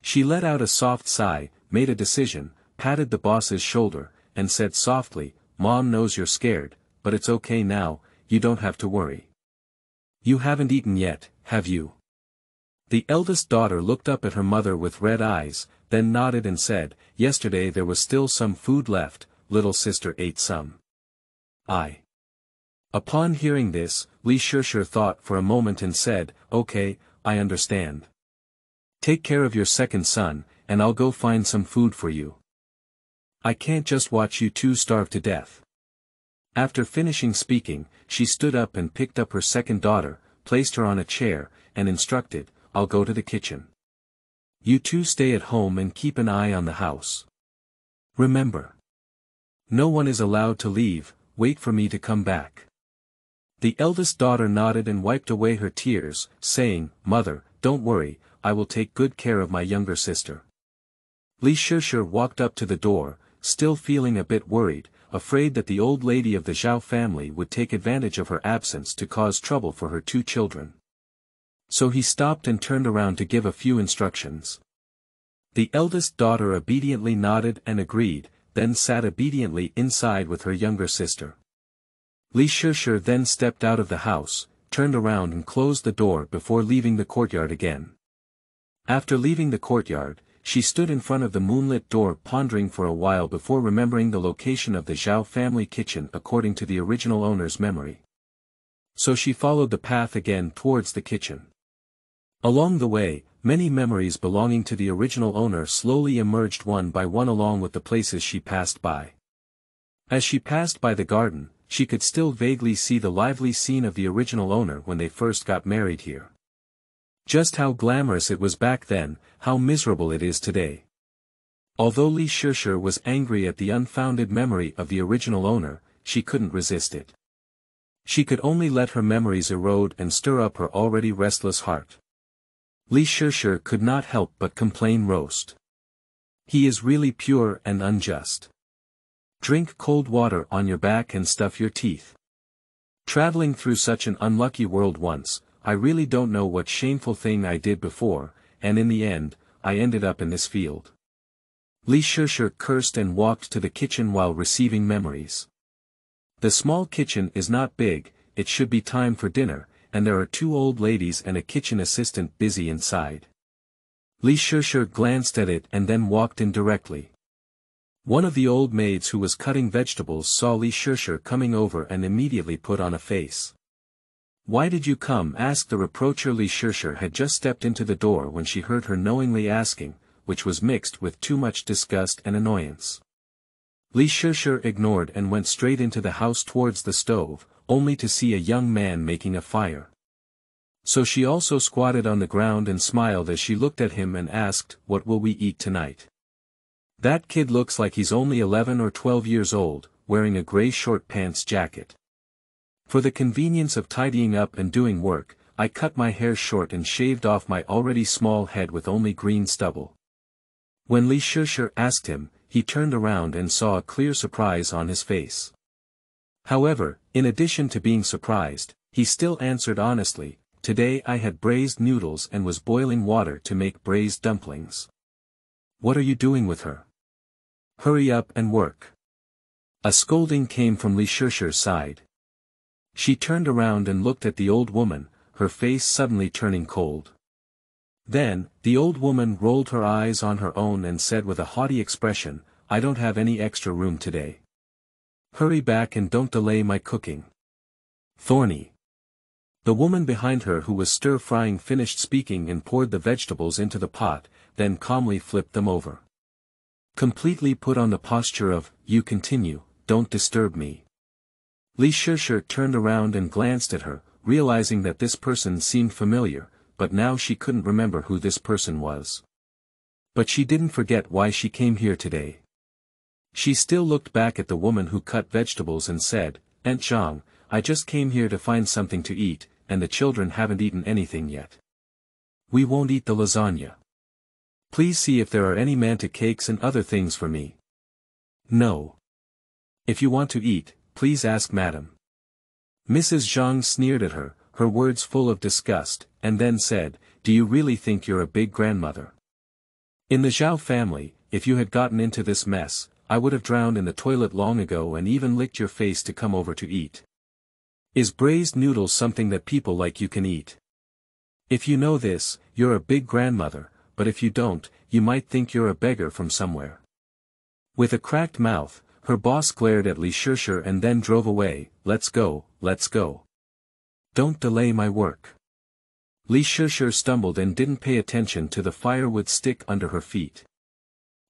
She let out a soft sigh, made a decision, patted the boss's shoulder, and said softly, "Mom knows you're scared, but it's okay now. You don't have to worry. You haven't eaten yet, have you?" The eldest daughter looked up at her mother with red eyes, then nodded and said, "Yesterday there was still some food left, little sister ate some." Upon hearing this, Li Shishi thought for a moment and said, "Okay, I understand. Take care of your second son, and I'll go find some food for you. I can't just watch you two starve to death." After finishing speaking, she stood up and picked up her second daughter, placed her on a chair, and instructed, "I'll go to the kitchen. You two stay at home and keep an eye on the house. Remember, no one is allowed to leave, wait for me to come back." The eldest daughter nodded and wiped away her tears, saying, "Mother, don't worry, I will take good care of my younger sister." Li Shishi walked up to the door, still feeling a bit worried, afraid that the old lady of the Zhao family would take advantage of her absence to cause trouble for her two children. So he stopped and turned around to give a few instructions. The eldest daughter obediently nodded and agreed, then sat obediently inside with her younger sister. Li Shishi then stepped out of the house, turned around and closed the door before leaving the courtyard again. After leaving the courtyard, she stood in front of the moonlit door pondering for a while before remembering the location of the Zhao family kitchen according to the original owner's memory. So she followed the path again towards the kitchen. Along the way, many memories belonging to the original owner slowly emerged one by one along with the places she passed by. As she passed by the garden, she could still vaguely see the lively scene of the original owner when they first got married here. Just how glamorous it was back then, how miserable it is today. Although Li Shishi was angry at the unfounded memory of the original owner, she couldn't resist it. She could only let her memories erode and stir up her already restless heart. Li Shishi could not help but complain. Roast. He is really pure and unjust. Drink cold water on your back and stuff your teeth. Traveling through such an unlucky world once, I really don't know what shameful thing I did before, and in the end, I ended up in this field. Li Shishi cursed and walked to the kitchen while receiving memories. The small kitchen is not big, it should be time for dinner, and there are 2 old ladies and a kitchen assistant busy inside. Li Shishi glanced at it and then walked in directly. One of the old maids who was cutting vegetables saw Li Shishi coming over and immediately put on a face. "Why did you come?" asked the reproacher. Li Shishi had just stepped into the door when she heard her knowingly asking, which was mixed with too much disgust and annoyance. Li Shishi ignored and went straight into the house towards the stove, only to see a young man making a fire. So she also squatted on the ground and smiled as she looked at him and asked, "What will we eat tonight?" "That kid looks like he's only 11 or 12 years old, wearing a gray short pants jacket. For the convenience of tidying up and doing work, I cut my hair short and shaved off my already small head with only green stubble." When Li Shishi asked him, he turned around and saw a clear surprise on his face. However, in addition to being surprised, he still answered honestly, "Today I had braised noodles and was boiling water to make braised dumplings." "What are you doing with her? Hurry up and work." A scolding came from Li Shishi's side. She turned around and looked at the old woman, her face suddenly turning cold. Then, the old woman rolled her eyes on her own and said with a haughty expression, "I don't have any extra room today. Hurry back and don't delay my cooking." Thorny. The woman behind her who was stir-frying finished speaking and poured the vegetables into the pot, then calmly flipped them over. Completely put on the posture of, "You continue, don't disturb me." Li Shishi turned around and glanced at her, realizing that this person seemed familiar, but now she couldn't remember who this person was. But she didn't forget why she came here today. She still looked back at the woman who cut vegetables and said, "Aunt Zhong, I just came here to find something to eat, and the children haven't eaten anything yet. We won't eat the lasagna. Please see if there are any manta cakes and other things for me." "No. If you want to eat, please ask Madam." Mrs. Zhong sneered at her, her words full of disgust, and then said, "Do you really think you're a big grandmother? In the Zhao family, if you had gotten into this mess, I would have drowned in the toilet long ago and even licked your face to come over to eat. Is braised noodles something that people like you can eat? If you know this, you're a big grandmother, but if you don't, you might think you're a beggar from somewhere." With a cracked mouth, her boss glared at Li Shishi and then drove away. Let's go. Don't delay my work." Li Shishi stumbled and didn't pay attention to the firewood stick under her feet.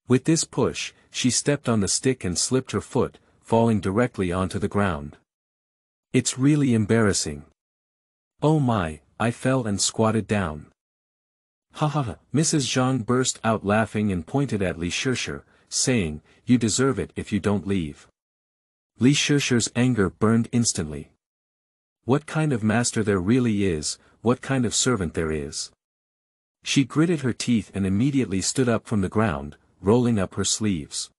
With this push, she stepped on the stick and slipped her foot, falling directly onto the ground. "It's really embarrassing. Oh my, I fell and squatted down." "Ha ha ha." Mrs. Zhang burst out laughing and pointed at Li Shishi, saying, "You deserve it if you don't leave." Li Shishi's anger burned instantly. What kind of master there really is, what kind of servant there is. She gritted her teeth and immediately stood up from the ground, rolling up her sleeves.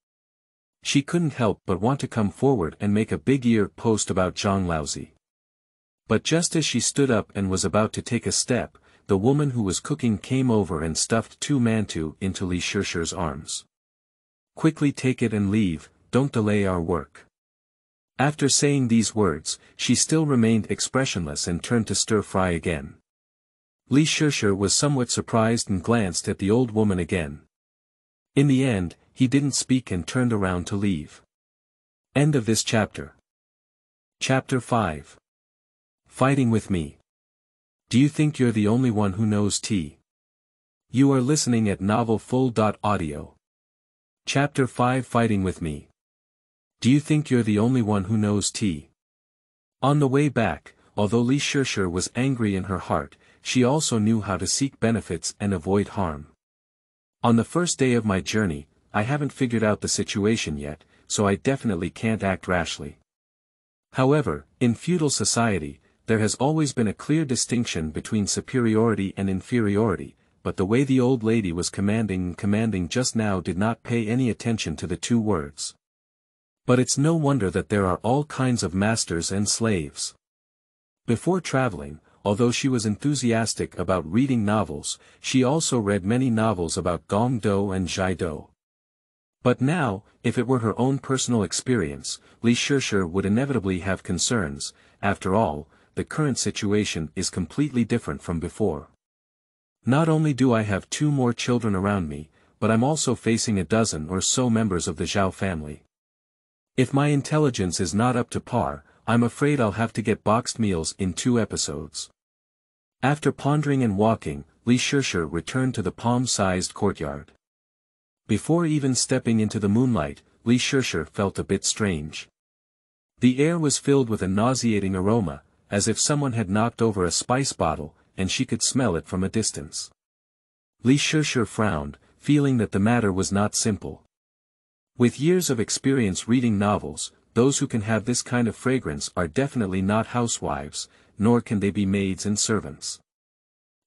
She couldn't help but want to come forward and make a big ear post about Zhang Laozi. But just as she stood up and was about to take a step, the woman who was cooking came over and stuffed 2 mantou into Li Shishi's arms. "Quickly take it and leave, don't delay our work." After saying these words, she still remained expressionless and turned to stir-fry again. Li Shishi was somewhat surprised and glanced at the old woman again. In the end, he didn't speak and turned around to leave. End of this chapter. Chapter 5. Fighting with me. Do you think you're the only one who knows tea? You are listening at novelfull.audio. Chapter 5. Fighting with me. Do you think you're the only one who knows tea? On the way back, although Li Shishi was angry in her heart, she also knew how to seek benefits and avoid harm. On the first day of my journey, I haven't figured out the situation yet, so I definitely can't act rashly. However, in feudal society, there has always been a clear distinction between superiority and inferiority, but the way the old lady was commanding just now did not pay any attention to the two words. But it's no wonder that there are all kinds of masters and slaves. Before traveling, although she was enthusiastic about reading novels, she also read many novels about Gong Do and Zhai Do. But now, if it were her own personal experience, Li Shishi would inevitably have concerns. After all, the current situation is completely different from before. Not only do I have 2 more children around me, but I'm also facing a dozen or so members of the Zhao family. If my intelligence is not up to par, I'm afraid I'll have to get boxed meals in 2 episodes. After pondering and walking, Li Shishi returned to the palm-sized courtyard. Before even stepping into the moonlight, Li Shishi felt a bit strange. The air was filled with a nauseating aroma, as if someone had knocked over a spice bottle, and she could smell it from a distance. Li Shishi frowned, feeling that the matter was not simple. With years of experience reading novels, those who can have this kind of fragrance are definitely not housewives, nor can they be maids and servants.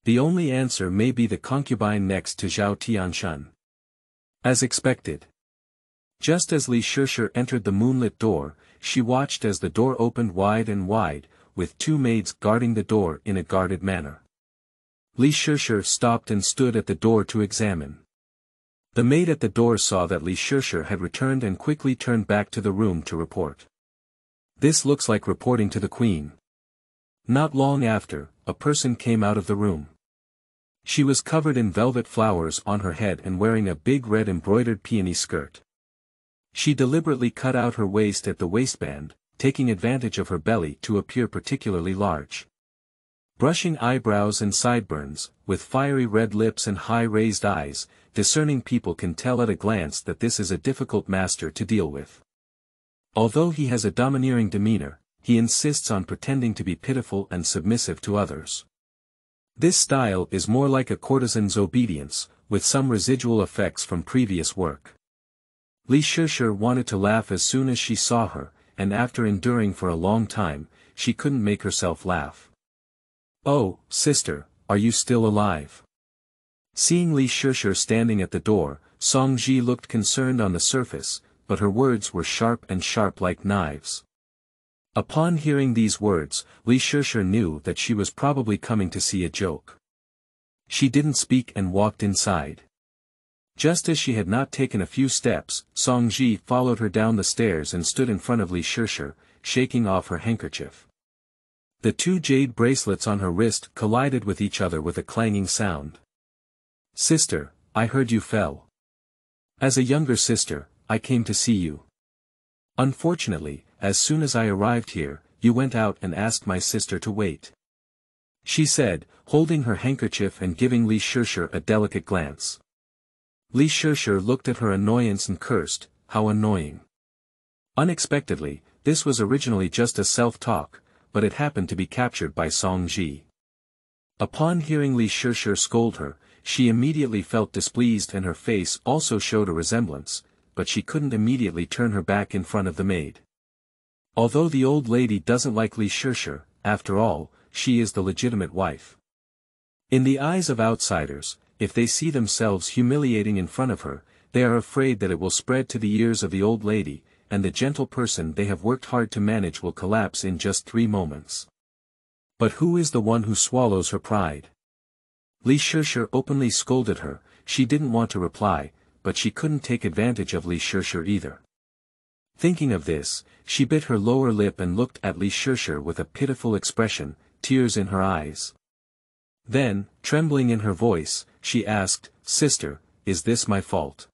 The only answer may be the concubine next to Zhao Tianshan. As expected. Just as Li Shishi entered the moonlit door, she watched as the door opened wide and wide, with 2 maids guarding the door in a guarded manner. Li Shishi stopped and stood at the door to examine. The maid at the door saw that Li Shishi had returned and quickly turned back to the room to report. This looks like reporting to the queen. Not long after, a person came out of the room. She was covered in velvet flowers on her head and wearing a big red embroidered peony skirt. She deliberately cut out her waist at the waistband, taking advantage of her belly to appear particularly large. Brushing eyebrows and sideburns, with fiery red lips and high raised eyes, discerning people can tell at a glance that this is a difficult master to deal with. Although he has a domineering demeanor, he insists on pretending to be pitiful and submissive to others. This style is more like a courtesan's obedience, with some residual effects from previous work. Li Shishi wanted to laugh as soon as she saw her, and after enduring for a long time, she couldn't make herself laugh. "Oh, sister, are you still alive?" Seeing Li Shishi standing at the door, Songji looked concerned on the surface, but her words were sharp like knives. Upon hearing these words, Li Shishi knew that she was probably coming to see a joke. She didn't speak and walked inside. Just as she had not taken a few steps, Songji followed her down the stairs and stood in front of Li Shishi, shaking off her handkerchief. The 2 jade bracelets on her wrist collided with each other with a clanging sound. "Sister, I heard you fell. As a younger sister, I came to see you. Unfortunately, as soon as I arrived here, you went out and asked my sister to wait," she said, holding her handkerchief and giving Li Shishi a delicate glance. Li Shishi looked at her annoyance and cursed, "How annoying." Unexpectedly, this was originally just a self-talk, but it happened to be captured by Songji. Upon hearing Li Shishi scold her, she immediately felt displeased and her face also showed a resemblance, but she couldn't immediately turn her back in front of the maid. Although the old lady doesn't like Li Shishi, after all, she is the legitimate wife. In the eyes of outsiders, if they see themselves humiliating in front of her, they are afraid that it will spread to the ears of the old lady, and the gentle person they have worked hard to manage will collapse in just 3 moments. But who is the one who swallows her pride? Li Shishi openly scolded her. She didn't want to reply, but she couldn't take advantage of Li Shishi either. Thinking of this, she bit her lower lip and looked at Li Shishi with a pitiful expression, tears in her eyes. Then, trembling in her voice, she asked, "Sister, is this my fault?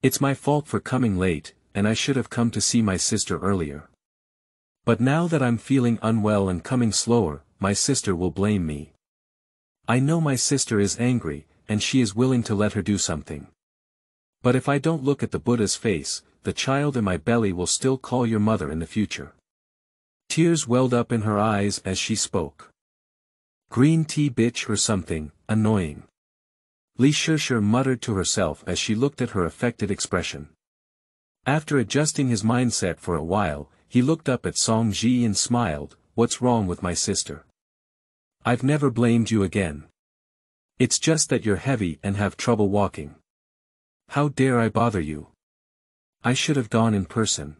It's my fault for coming late, and I should have come to see my sister earlier. But now that I'm feeling unwell and coming slower, my sister will blame me. I know my sister is angry, and she is willing to let her do something. But if I don't look at the Buddha's face, the child in my belly will still call your mother in the future." Tears welled up in her eyes as she spoke. Green tea bitch or something, annoying. Li Shishi muttered to herself as she looked at her affected expression. After adjusting his mindset for a while, he looked up at Song Ji and smiled, "What's wrong with my sister? I've never blamed you again. It's just that you're heavy and have trouble walking. How dare I bother you? I should have gone in person."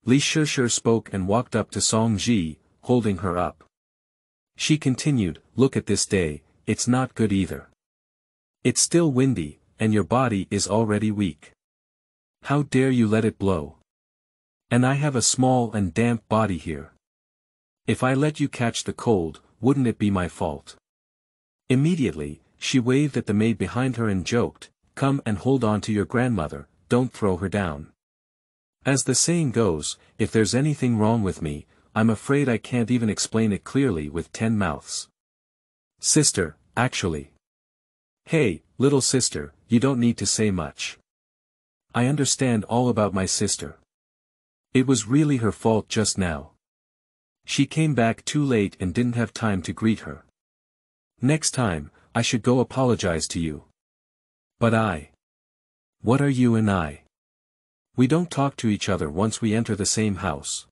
Li Shishi spoke and walked up to Song Ji, holding her up. She continued, "Look at this day, it's not good either. It's still windy, and your body is already weak. How dare you let it blow? And I have a small and damp body here. If I let you catch the cold, wouldn't it be my fault?" Immediately, she waved at the maid behind her and joked, "Come and hold on to your grandmother, don't throw her down. As the saying goes, if there's anything wrong with me, I'm afraid I can't even explain it clearly with 10 mouths. Sister, actually. Hey, little sister, you don't need to say much. I understand all about my sister. It was really her fault just now. She came back too late and didn't have time to greet her. Next time, I should go apologize to you. But what are you and I? We don't talk to each other once we enter the same house.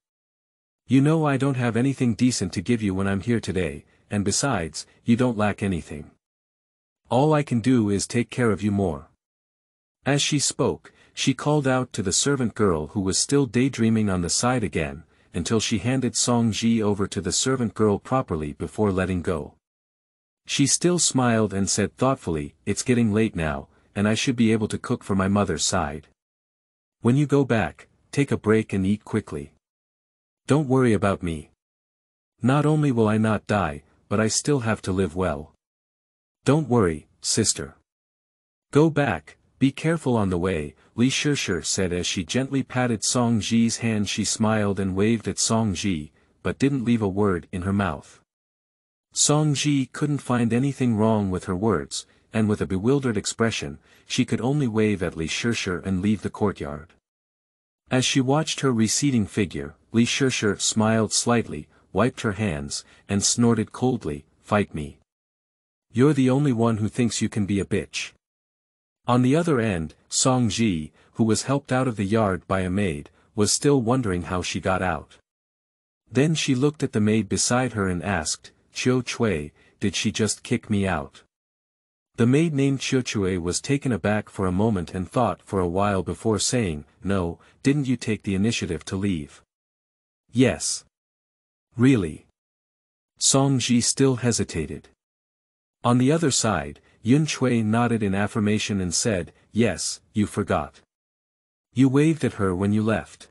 You know I don't have anything decent to give you when I'm here today, and besides, you don't lack anything. All I can do is take care of you more." As she spoke, she called out to the servant girl who was still daydreaming on the side again, until she handed Song Ji over to the servant girl properly before letting go. She still smiled and said thoughtfully, "It's getting late now, and I should be able to cook for my mother's side. When you go back, take a break and eat quickly. Don't worry about me. Not only will I not die, but I still have to live well. Don't worry, sister. Go back, be careful on the way," Li Shishi said as she gently patted Song Ji's hand. She smiled and waved at Song Ji, but didn't leave a word in her mouth. Song Ji couldn't find anything wrong with her words, and with a bewildered expression, she could only wave at Li Shishi and leave the courtyard. As she watched her receding figure, Li Shishi smiled slightly, wiped her hands, and snorted coldly, "Fight me. You're the only one who thinks you can be a bitch." On the other end, Song Ji, who was helped out of the yard by a maid, was still wondering how she got out. Then she looked at the maid beside her and asked, "Chiu Chui, did she just kick me out?" The maid named Chiu Chui was taken aback for a moment and thought for a while before saying, "No, didn't you take the initiative to leave?" "Yes." "Really?" Song Ji still hesitated. On the other side, Yun Chui nodded in affirmation and said, "Yes, you forgot. You waved at her when you left."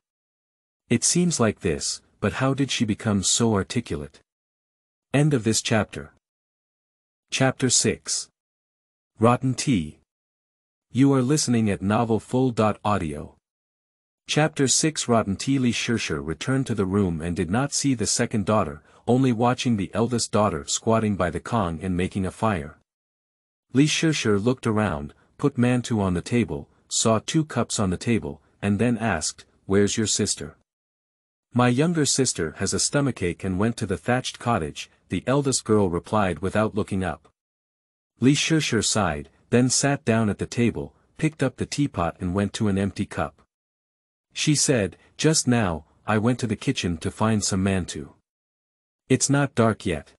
It seems like this, but how did she become so articulate? End of this chapter. Chapter 6. Rotten Tea. You are listening at novelfull.audio. Chapter 6. Rotten Tea. Li Shishi returned to the room and did not see the second daughter, only watching the eldest daughter squatting by the Kong and making a fire. Li Shishi looked around, put mantou on the table, saw 2 cups on the table, and then asked, "Where's your sister?" "My younger sister has a stomachache and went to the thatched cottage," the eldest girl replied without looking up. Li Shishi sighed, then sat down at the table, picked up the teapot and went to an empty cup. She said, "Just now, I went to the kitchen to find some mantou. It's not dark yet.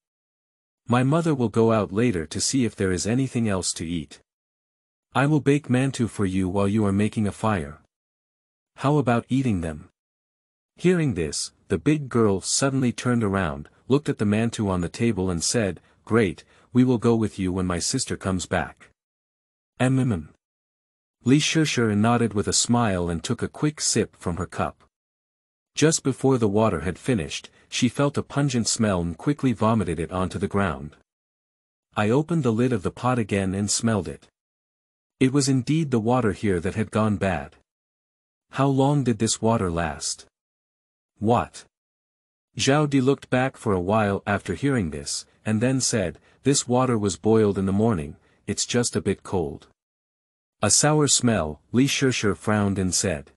My mother will go out later to see if there is anything else to eat. I will bake mantou for you while you are making a fire. How about eating them?" Hearing this, the big girl suddenly turned around, looked at the mantou on the table and said, "Great, we will go with you when my sister comes back." Li Shishi nodded with a smile and took a quick sip from her cup. Just before the water had finished, she felt a pungent smell and quickly vomited it onto the ground. I opened the lid of the pot again and smelled it. It was indeed the water here that had gone bad. How long did this water last? What? Zhao Di looked back for a while after hearing this, and then said, "This water was boiled in the morning, it's just a bit cold." A sour smell. Li Shishi frowned and said,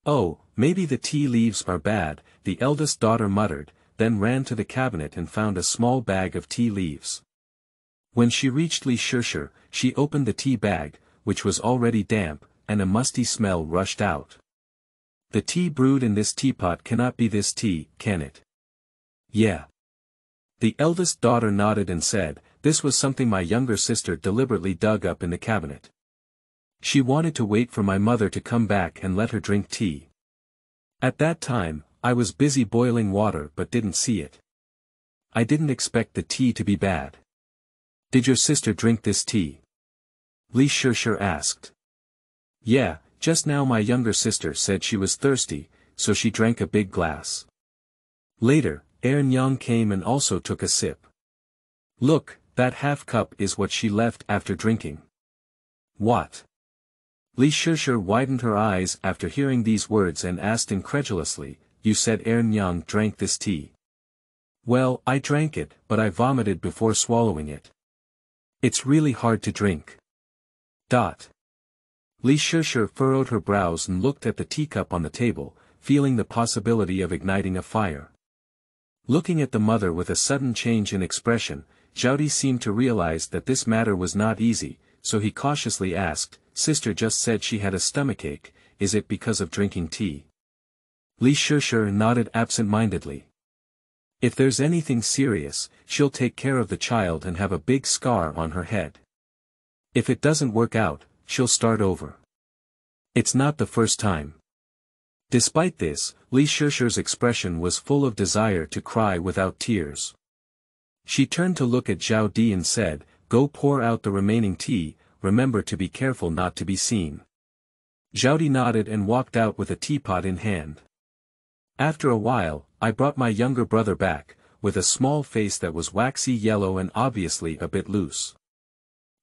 "Oh, maybe the tea leaves are bad, the eldest daughter muttered, then ran to the cabinet and found a small bag of tea leaves. When she reached Li Shishi, she opened the tea bag, which was already damp, and a musty smell rushed out. The tea brewed in this teapot cannot be this tea, can it? Yeah. The eldest daughter nodded and said, this was something my younger sister deliberately dug up in the cabinet. She wanted to wait for my mother to come back and let her drink tea. At that time, I was busy boiling water but didn't see it. I didn't expect the tea to be bad. Did your sister drink this tea? Li Shishi asked. Yeah, just now my younger sister said she was thirsty, so she drank a big glass. Later, Yang came and also took a sip. Look, that half cup is what she left after drinking. What? Li Shishi widened her eyes after hearing these words and asked incredulously, you said Yang drank this tea. Well, I drank it, but I vomited before swallowing it. It's really hard to drink. Li Shishi furrowed her brows and looked at the teacup on the table, feeling the possibility of igniting a fire. Looking at the mother with a sudden change in expression, Zhao seemed to realize that this matter was not easy, so he cautiously asked, Sister just said she had a stomachache, is it because of drinking tea? Li Shishi nodded absent-mindedly. If there's anything serious, she'll take care of the child and have a big scar on her head. If it doesn't work out, she'll start over. It's not the first time. Despite this, Li Shishi's expression was full of desire to cry without tears. She turned to look at Zhao Di and said, go pour out the remaining tea, remember to be careful not to be seen. Zhao Di nodded and walked out with a teapot in hand. After a while, I brought my younger brother back, with a small face that was waxy yellow and obviously a bit loose.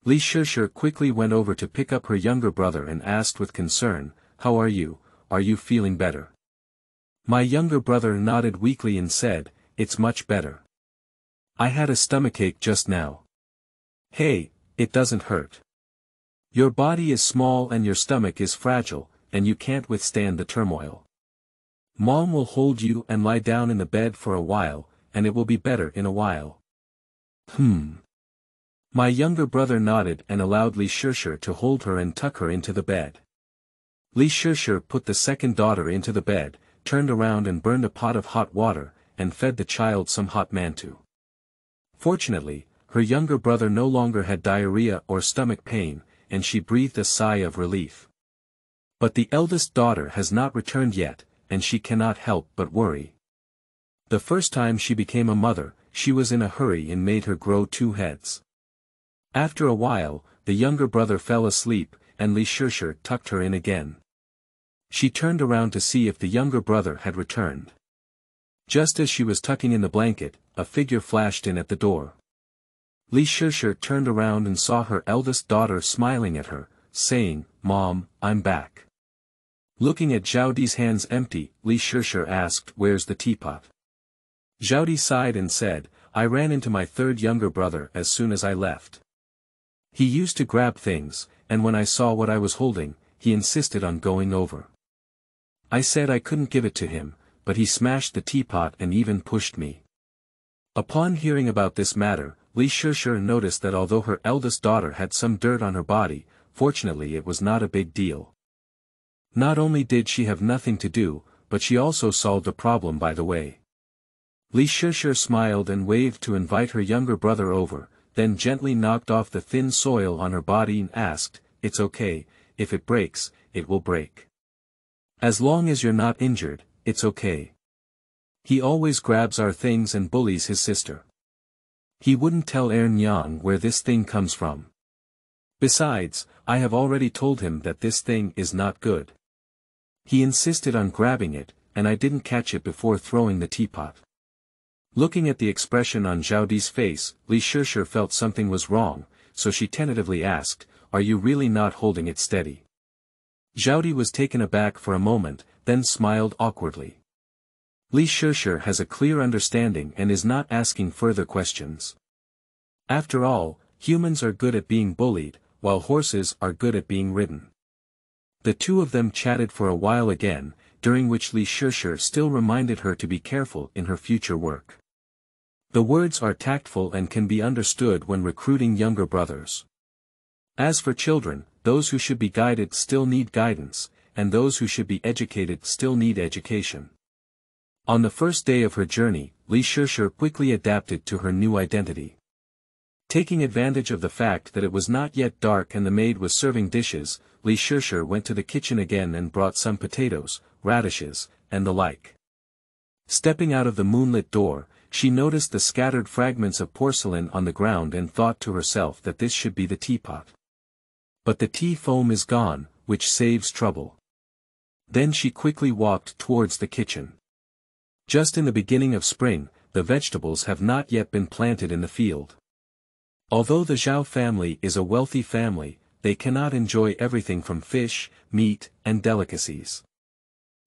Li Shishi quickly went over to pick up her younger brother and asked with concern, how are you feeling better? My younger brother nodded weakly and said, it's much better. I had a stomachache just now. Hey, it doesn't hurt. Your body is small and your stomach is fragile, and you can't withstand the turmoil. Mom will hold you and lie down in the bed for a while, and it will be better in a while. My younger brother nodded and allowed Li Shishi to hold her and tuck her into the bed. Li Shishi put the second daughter into the bed, turned around and burned a pot of hot water, and fed the child some hot mantu. Fortunately, her younger brother no longer had diarrhea or stomach pain, and she breathed a sigh of relief. But the eldest daughter has not returned yet, and she cannot help but worry. The first time she became a mother, she was in a hurry and made her grow 2 heads. After a while, the younger brother fell asleep, and Li Shishi tucked her in again. She turned around to see if the younger brother had returned. Just as she was tucking in the blanket, a figure flashed in at the door. Li Shishi turned around and saw her eldest daughter smiling at her, saying, Mom, I'm back. Looking at Zhao Di's hands empty, Li Shishi asked, where's the teapot? Zhao Di sighed and said, I ran into my third younger brother as soon as I left. He used to grab things, and when I saw what I was holding, he insisted on going over. I said I couldn't give it to him, but he smashed the teapot and even pushed me. Upon hearing about this matter, Li Shishi noticed that although her eldest daughter had some dirt on her body, fortunately it was not a big deal. Not only did she have nothing to do, but she also solved a problem by the way. Li Shishi smiled and waved to invite her younger brother over, then gently knocked off the thin soil on her body and asked, it's okay, if it breaks, it will break. As long as you're not injured, it's okay. He always grabs our things and bullies his sister. He wouldn't tell Yang where this thing comes from. Besides, I have already told him that this thing is not good. He insisted on grabbing it, and I didn't catch it before throwing the teapot. Looking at the expression on Zhao Di's face, Li Shishi felt something was wrong, so she tentatively asked, are you really not holding it steady? Zhao Di was taken aback for a moment, then smiled awkwardly. Li Shishi has a clear understanding and is not asking further questions. After all, humans are good at being bullied, while horses are good at being ridden. The two of them chatted for a while again, during which Li Shishi still reminded her to be careful in her future work. The words are tactful and can be understood when recruiting younger brothers. As for children, those who should be guided still need guidance, and those who should be educated still need education. On the first day of her journey, Li Shishi quickly adapted to her new identity. Taking advantage of the fact that it was not yet dark and the maid was serving dishes, Li Shishi went to the kitchen again and brought some potatoes, radishes, and the like. Stepping out of the moonlit door, she noticed the scattered fragments of porcelain on the ground and thought to herself that this should be the teapot. But the tea foam is gone, which saves trouble. Then she quickly walked towards the kitchen. Just in the beginning of spring, the vegetables have not yet been planted in the field. Although the Zhao family is a wealthy family, they cannot enjoy everything from fish, meat, and delicacies.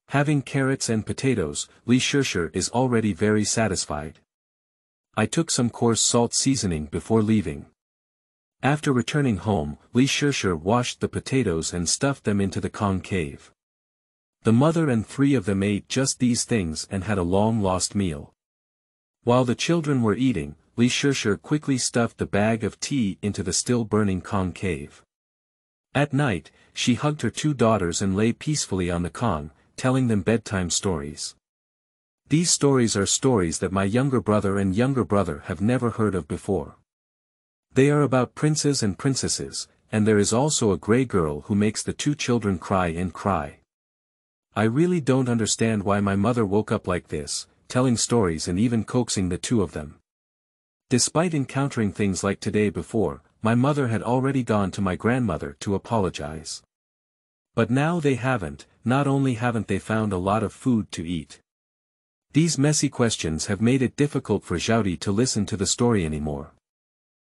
Having carrots and potatoes, Li Shishi is already very satisfied. I took some coarse salt seasoning before leaving. After returning home, Li Shishi washed the potatoes and stuffed them into the concave. The mother and 3 of them ate just these things and had a long-lost meal. While the children were eating, Li Shishi quickly stuffed the bag of tea into the still-burning concave. At night, she hugged her 2 daughters and lay peacefully on the con, telling them bedtime stories. These stories are stories that my younger brother and younger brother have never heard of before. They are about princes and princesses, and there is also a grey girl who makes the 2 children cry and cry. I really don't understand why my mother woke up like this, telling stories and even coaxing the 2 of them. Despite encountering things like today before, my mother had already gone to my grandmother to apologize. But now they haven't, not only haven't they found a lot of food to eat. These messy questions have made it difficult for Zhao to listen to the story anymore.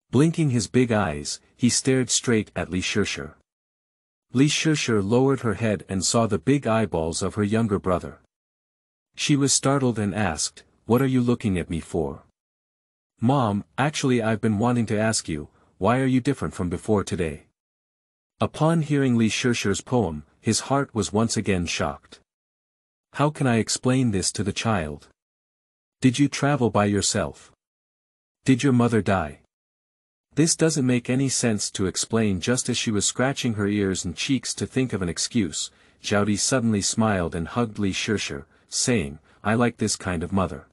Blinking his big eyes, he stared straight at Li Shishi. Li Shishi lowered her head and saw the big eyeballs of her younger brother. She was startled and asked, "What are you looking at me for?" "Mom, actually I've been wanting to ask you, why are you different from before today?" Upon hearing Li Shishi's poem, his heart was once again shocked. How can I explain this to the child? Did you travel by yourself? Did your mother die? This doesn't make any sense to explain. Just as she was scratching her ears and cheeks to think of an excuse, Zhao suddenly smiled and hugged Li Shishi, saying, "I like this kind of mother."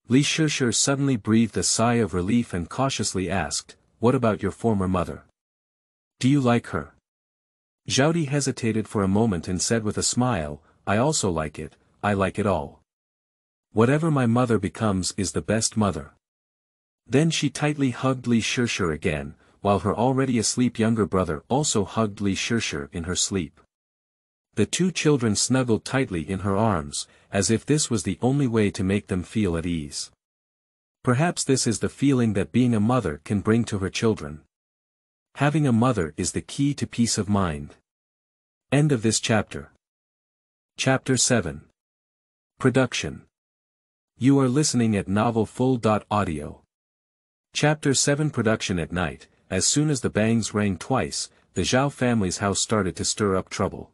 Li Shishi suddenly breathed a sigh of relief and cautiously asked, "What about your former mother? Do you like her?" Zhao hesitated for a moment and said with a smile, "I also like it, I like it all. Whatever my mother becomes is the best mother." Then she tightly hugged Li Shishi again, while her already asleep younger brother also hugged Li Shishi in her sleep. The 2 children snuggled tightly in her arms, as if this was the only way to make them feel at ease. Perhaps this is the feeling that being a mother can bring to her children. Having a mother is the key to peace of mind. End of this chapter. Chapter 7. Production. You are listening at novelfull.audio. Chapter 7. Production. At night, as soon as the bangs rang twice, the Zhao family's house started to stir up trouble.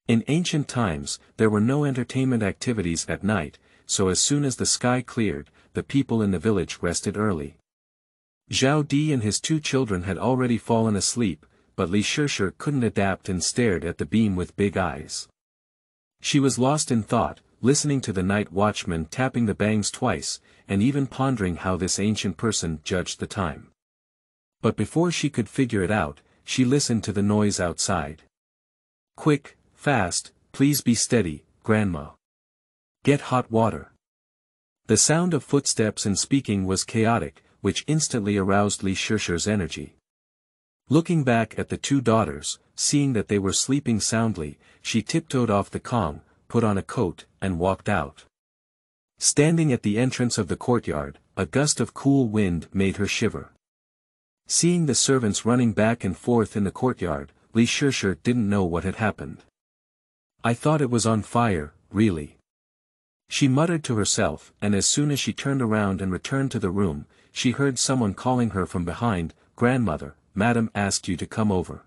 In ancient times, there were no entertainment activities at night, so as soon as the sky cleared, the people in the village rested early. Zhao and his 2 children had already fallen asleep, but Li Shishi couldn't adapt and stared at the beam with big eyes. She was lost in thought, listening to the night watchman tapping the bangs twice, and even pondering how this ancient person judged the time. But before she could figure it out, she listened to the noise outside. "Quick, fast, please be steady, Grandma. Get hot water." The sound of footsteps and speaking was chaotic, which instantly aroused Li Shishi's energy. Looking back at the 2 daughters, seeing that they were sleeping soundly, she tiptoed off the Kong, put on a coat, and walked out. Standing at the entrance of the courtyard, a gust of cool wind made her shiver. Seeing the servants running back and forth in the courtyard, Li Shishi didn't know what had happened. "I thought it was on fire, really," she muttered to herself, and as soon as she turned around and returned to the room, she heard someone calling her from behind, "Grandmother, Madam asked you to come over."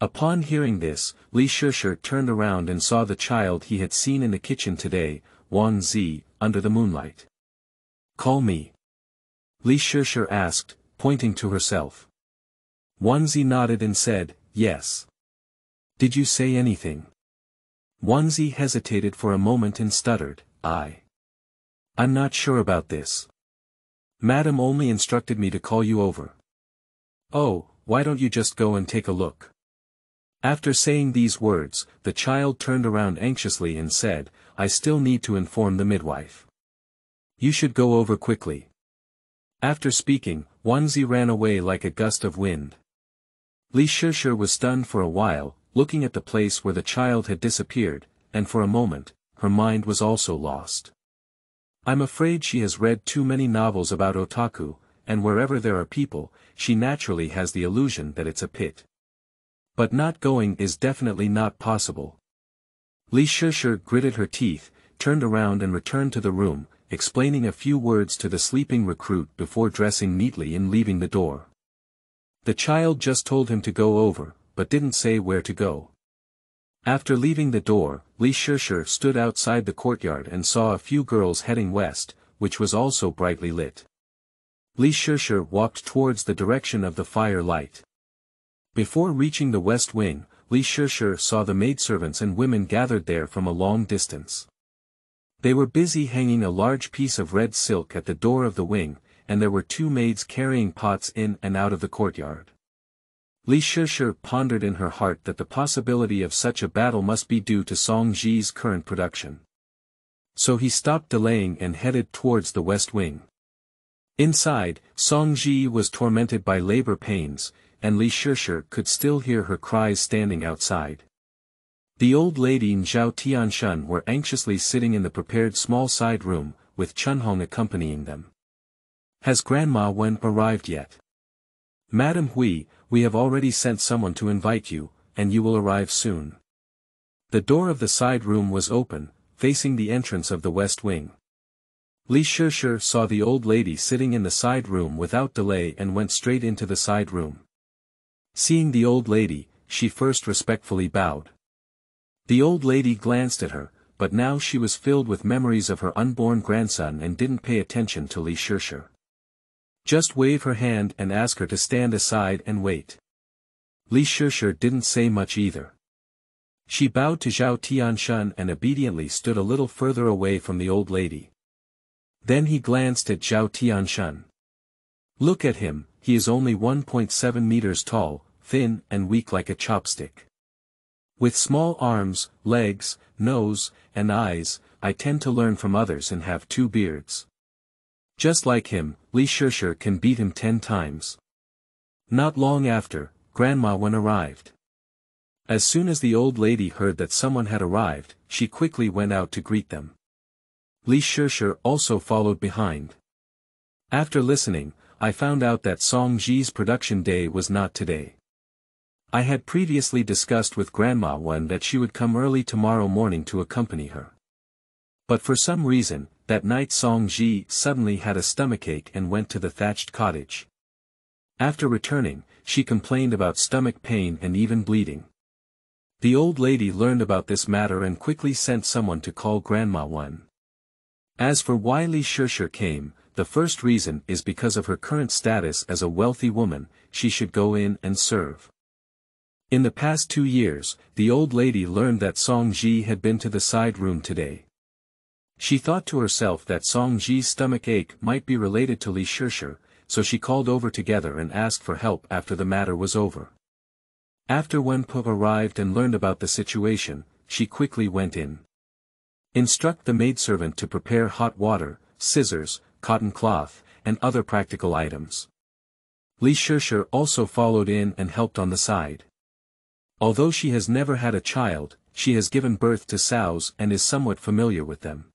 Upon hearing this, Li Shishi turned around and saw the child he had seen in the kitchen today, Wang Zi, under the moonlight. "Call me?" Li Shishi asked, pointing to herself. Wang Zi nodded and said, "Yes." "Did you say anything?" Wang Zi hesitated for a moment and stuttered, I'm not sure about this. Madam only instructed me to call you over." "Oh, why don't you just go and take a look?" After saying these words, the child turned around anxiously and said, "I still need to inform the midwife." "You should go over quickly." After speaking, Wang Zi ran away like a gust of wind. Li Shishi was stunned for a while, looking at the place where the child had disappeared, and for a moment, her mind was also lost. I'm afraid she has read too many novels about otaku, and wherever there are people, she naturally has the illusion that it's a pit. But not going is definitely not possible. Li Shishi gritted her teeth, turned around and returned to the room, explaining a few words to the sleeping recruit before dressing neatly and leaving the door. The child just told him to go over, but didn't say where to go. After leaving the door, Li Shishi stood outside the courtyard and saw a few girls heading west, which was also brightly lit. Li Shishi walked towards the direction of the fire light. Before reaching the west wing, Li Shishi saw the maidservants and women gathered there from a long distance. They were busy hanging a large piece of red silk at the door of the wing, and there were two maids carrying pots in and out of the courtyard. Li Shishi pondered in her heart that the possibility of such a battle must be due to Song Ji's current production. So he stopped delaying and headed towards the west wing. Inside, Song Ji was tormented by labor pains, and Li Shishi could still hear her cries standing outside. The old lady and Zhao Tianshun were anxiously sitting in the prepared small side room, with Chunhong accompanying them. "Has Grandma Wen arrived yet?" "Madam Hui, we have already sent someone to invite you, and you will arrive soon." The door of the side room was open, facing the entrance of the west wing. Li Shishi saw the old lady sitting in the side room without delay and went straight into the side room. Seeing the old lady, she first respectfully bowed. The old lady glanced at her, but now she was filled with memories of her unborn grandson and didn't pay attention to Li Shishi. Just wave her hand and ask her to stand aside and wait. Li Shishi didn't say much either. She bowed to Zhao Tianshun and obediently stood a little further away from the old lady. Then he glanced at Zhao Tianshun. "Look at him, he is only 1.7 meters tall, thin and weak like a chopstick. With small arms, legs, nose, and eyes, I tend to learn from others and have 2 beards. Just like him, Li Shishi can beat him 10 times. Not long after, Grandma Wen arrived. As soon as the old lady heard that someone had arrived, she quickly went out to greet them. Li Shishi also followed behind. After listening, I found out that Song Ji's production day was not today. I had previously discussed with Grandma Wen that she would come early tomorrow morning to accompany her. But for some reason, that night Song Ji suddenly had a stomachache and went to the thatched cottage. After returning, she complained about stomach pain and even bleeding. The old lady learned about this matter and quickly sent someone to call Grandma Wen. As for why Li Shishi came, the first reason is because of her current status as a wealthy woman, she should go in and serve. In the past 2 years, the old lady learned that Song Ji had been to the side room today. She thought to herself that Song Ji's stomach ache might be related to Li Shishi, so she called over together and asked for help after the matter was over. After Wen Po arrived and learned about the situation, she quickly went in. Instruct the maidservant to prepare hot water, scissors, cotton cloth, and other practical items. Li Shishi also followed in and helped on the side. Although she has never had a child, she has given birth to sows and is somewhat familiar with them.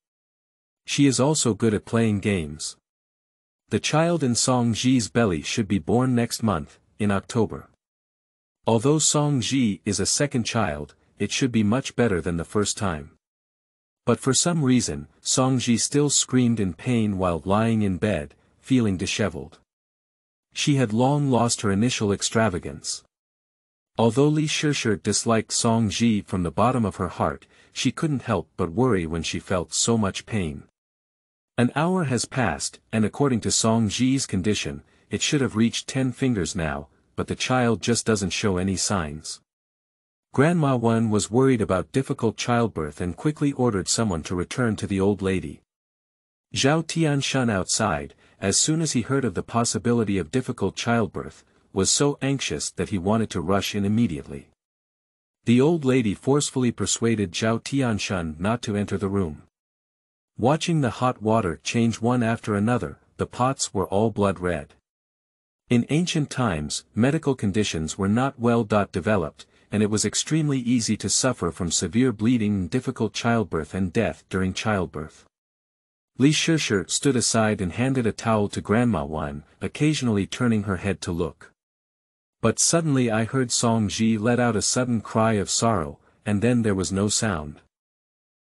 She is also good at playing games. The child in Song Ji's belly should be born next month, in October. Although Song Ji is a second child, it should be much better than the first time. But for some reason, Song Ji still screamed in pain while lying in bed, feeling disheveled. She had long lost her initial extravagance. Although Li Shishi disliked Song Ji from the bottom of her heart, she couldn't help but worry when she felt so much pain. An hour has passed, and according to Song Ji's condition, it should have reached 10 fingers now, but the child just doesn't show any signs. Grandma Yuan was worried about difficult childbirth and quickly ordered someone to return to the old lady. Zhao Tianshun outside, as soon as he heard of the possibility of difficult childbirth, was so anxious that he wanted to rush in immediately. The old lady forcefully persuaded Zhao Tianshun not to enter the room. Watching the hot water change one after another, the pots were all blood red. In ancient times, medical conditions were not well developed, and it was extremely easy to suffer from severe bleeding and difficult childbirth and death during childbirth. Li Shishi stood aside and handed a towel to Grandma Yuan, occasionally turning her head to look. But suddenly I heard Song Ji let out a sudden cry of sorrow, and then there was no sound.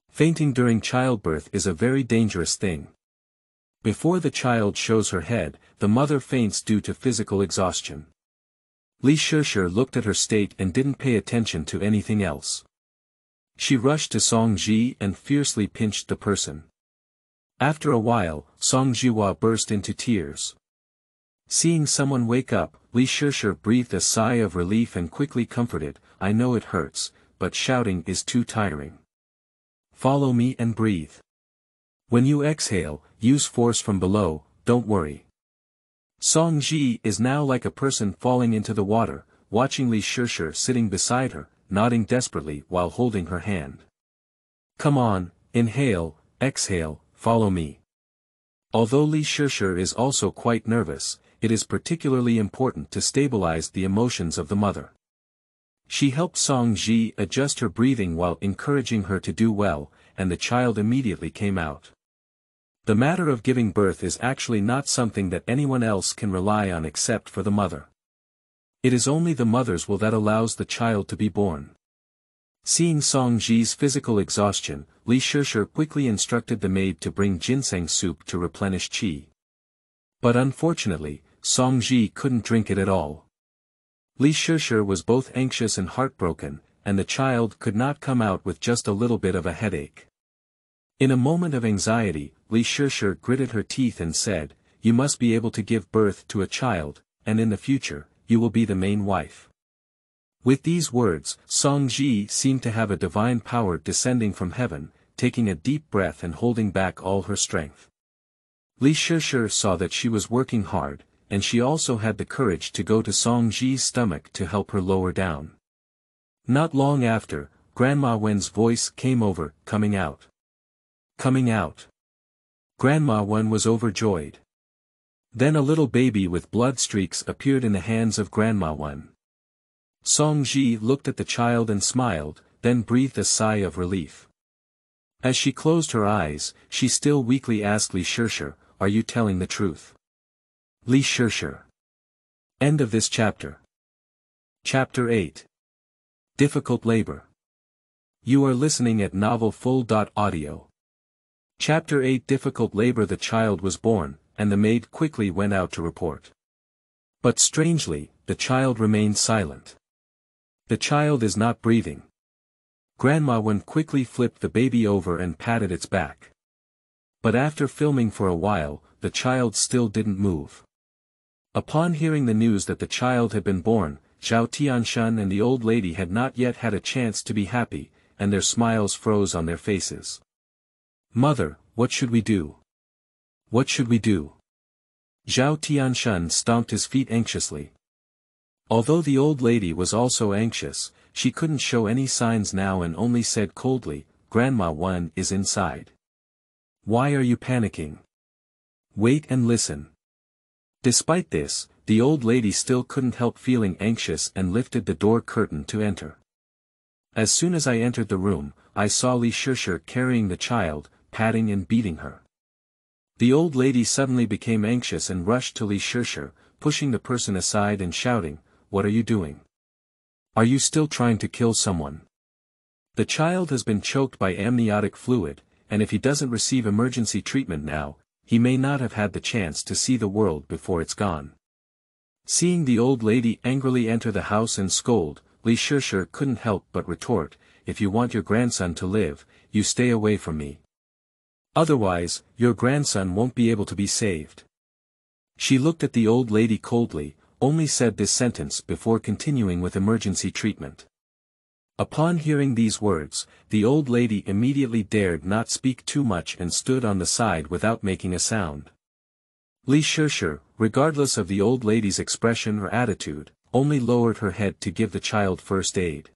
Fainting during childbirth is a very dangerous thing. Before the child shows her head, the mother faints due to physical exhaustion. Li Shishi looked at her state and didn't pay attention to anything else. She rushed to Song Ji and fiercely pinched the person. After a while, Song Jiwa burst into tears. Seeing someone wake up, Li Shishi breathed a sigh of relief and quickly comforted, "I know it hurts, but shouting is too tiring. Follow me and breathe. When you exhale, use force from below, don't worry." Song Ji is now like a person falling into the water, watching Li Shishi sitting beside her, nodding desperately while holding her hand. "Come on, inhale, exhale, follow me." Although Li Shishi is also quite nervous, it is particularly important to stabilize the emotions of the mother. She helped Song Ji adjust her breathing while encouraging her to do well, and the child immediately came out. The matter of giving birth is actually not something that anyone else can rely on except for the mother. It is only the mother's will that allows the child to be born. Seeing Song Ji's physical exhaustion, Li Shishi quickly instructed the maid to bring ginseng soup to replenish qi. But unfortunately, Song Ji couldn't drink it at all. Li Shishi was both anxious and heartbroken, and the child could not come out with just a little bit of a headache. In a moment of anxiety, Li Shishi gritted her teeth and said, "You must be able to give birth to a child, and in the future, you will be the main wife." With these words, Song Ji seemed to have a divine power descending from heaven, taking a deep breath and holding back all her strength. Li Shishi saw that she was working hard, and she also had the courage to go to Song Ji's stomach to help her lower down. Not long after, Grandma Wen's voice came over, "Coming out. Coming out." Grandma Wen was overjoyed. Then a little baby with blood streaks appeared in the hands of Grandma Wen. Song Ji looked at the child and smiled, then breathed a sigh of relief. As she closed her eyes, she still weakly asked Li Shishi, "Are you telling the truth?" Li Shishi. End of this chapter. Chapter 8. Difficult Labor. You are listening at novelfull.audio. Chapter 8. Difficult labor. The child was born, and the maid quickly went out to report. But strangely, the child remained silent. The child is not breathing. Grandma Wen quickly flipped the baby over and patted its back. But after filming for a while, the child still didn't move. Upon hearing the news that the child had been born, Zhao Tianshun and the old lady had not yet had a chance to be happy, and their smiles froze on their faces. "Mother, what should we do? What should we do?" Zhao Tianshun stomped his feet anxiously. Although the old lady was also anxious, she couldn't show any signs now and only said coldly, "Grandma Wen is inside. Why are you panicking? Wait and listen." Despite this, the old lady still couldn't help feeling anxious and lifted the door curtain to enter. As soon as I entered the room, I saw Li Shishi carrying the child, patting and beating her. The old lady suddenly became anxious and rushed to Li Shishi, pushing the person aside and shouting, "What are you doing? Are you still trying to kill someone? The child has been choked by amniotic fluid, and if he doesn't receive emergency treatment now, he may not have had the chance to see the world before it's gone." Seeing the old lady angrily enter the house and scold, Li Shishi couldn't help but retort, if you want your grandson to live, you stay away from me. Otherwise, your grandson won't be able to be saved. She looked at the old lady coldly, only said this sentence before continuing with emergency treatment. Upon hearing these words, the old lady immediately dared not speak too much and stood on the side without making a sound. Li Shishi, regardless of the old lady's expression or attitude, only lowered her head to give the child first aid.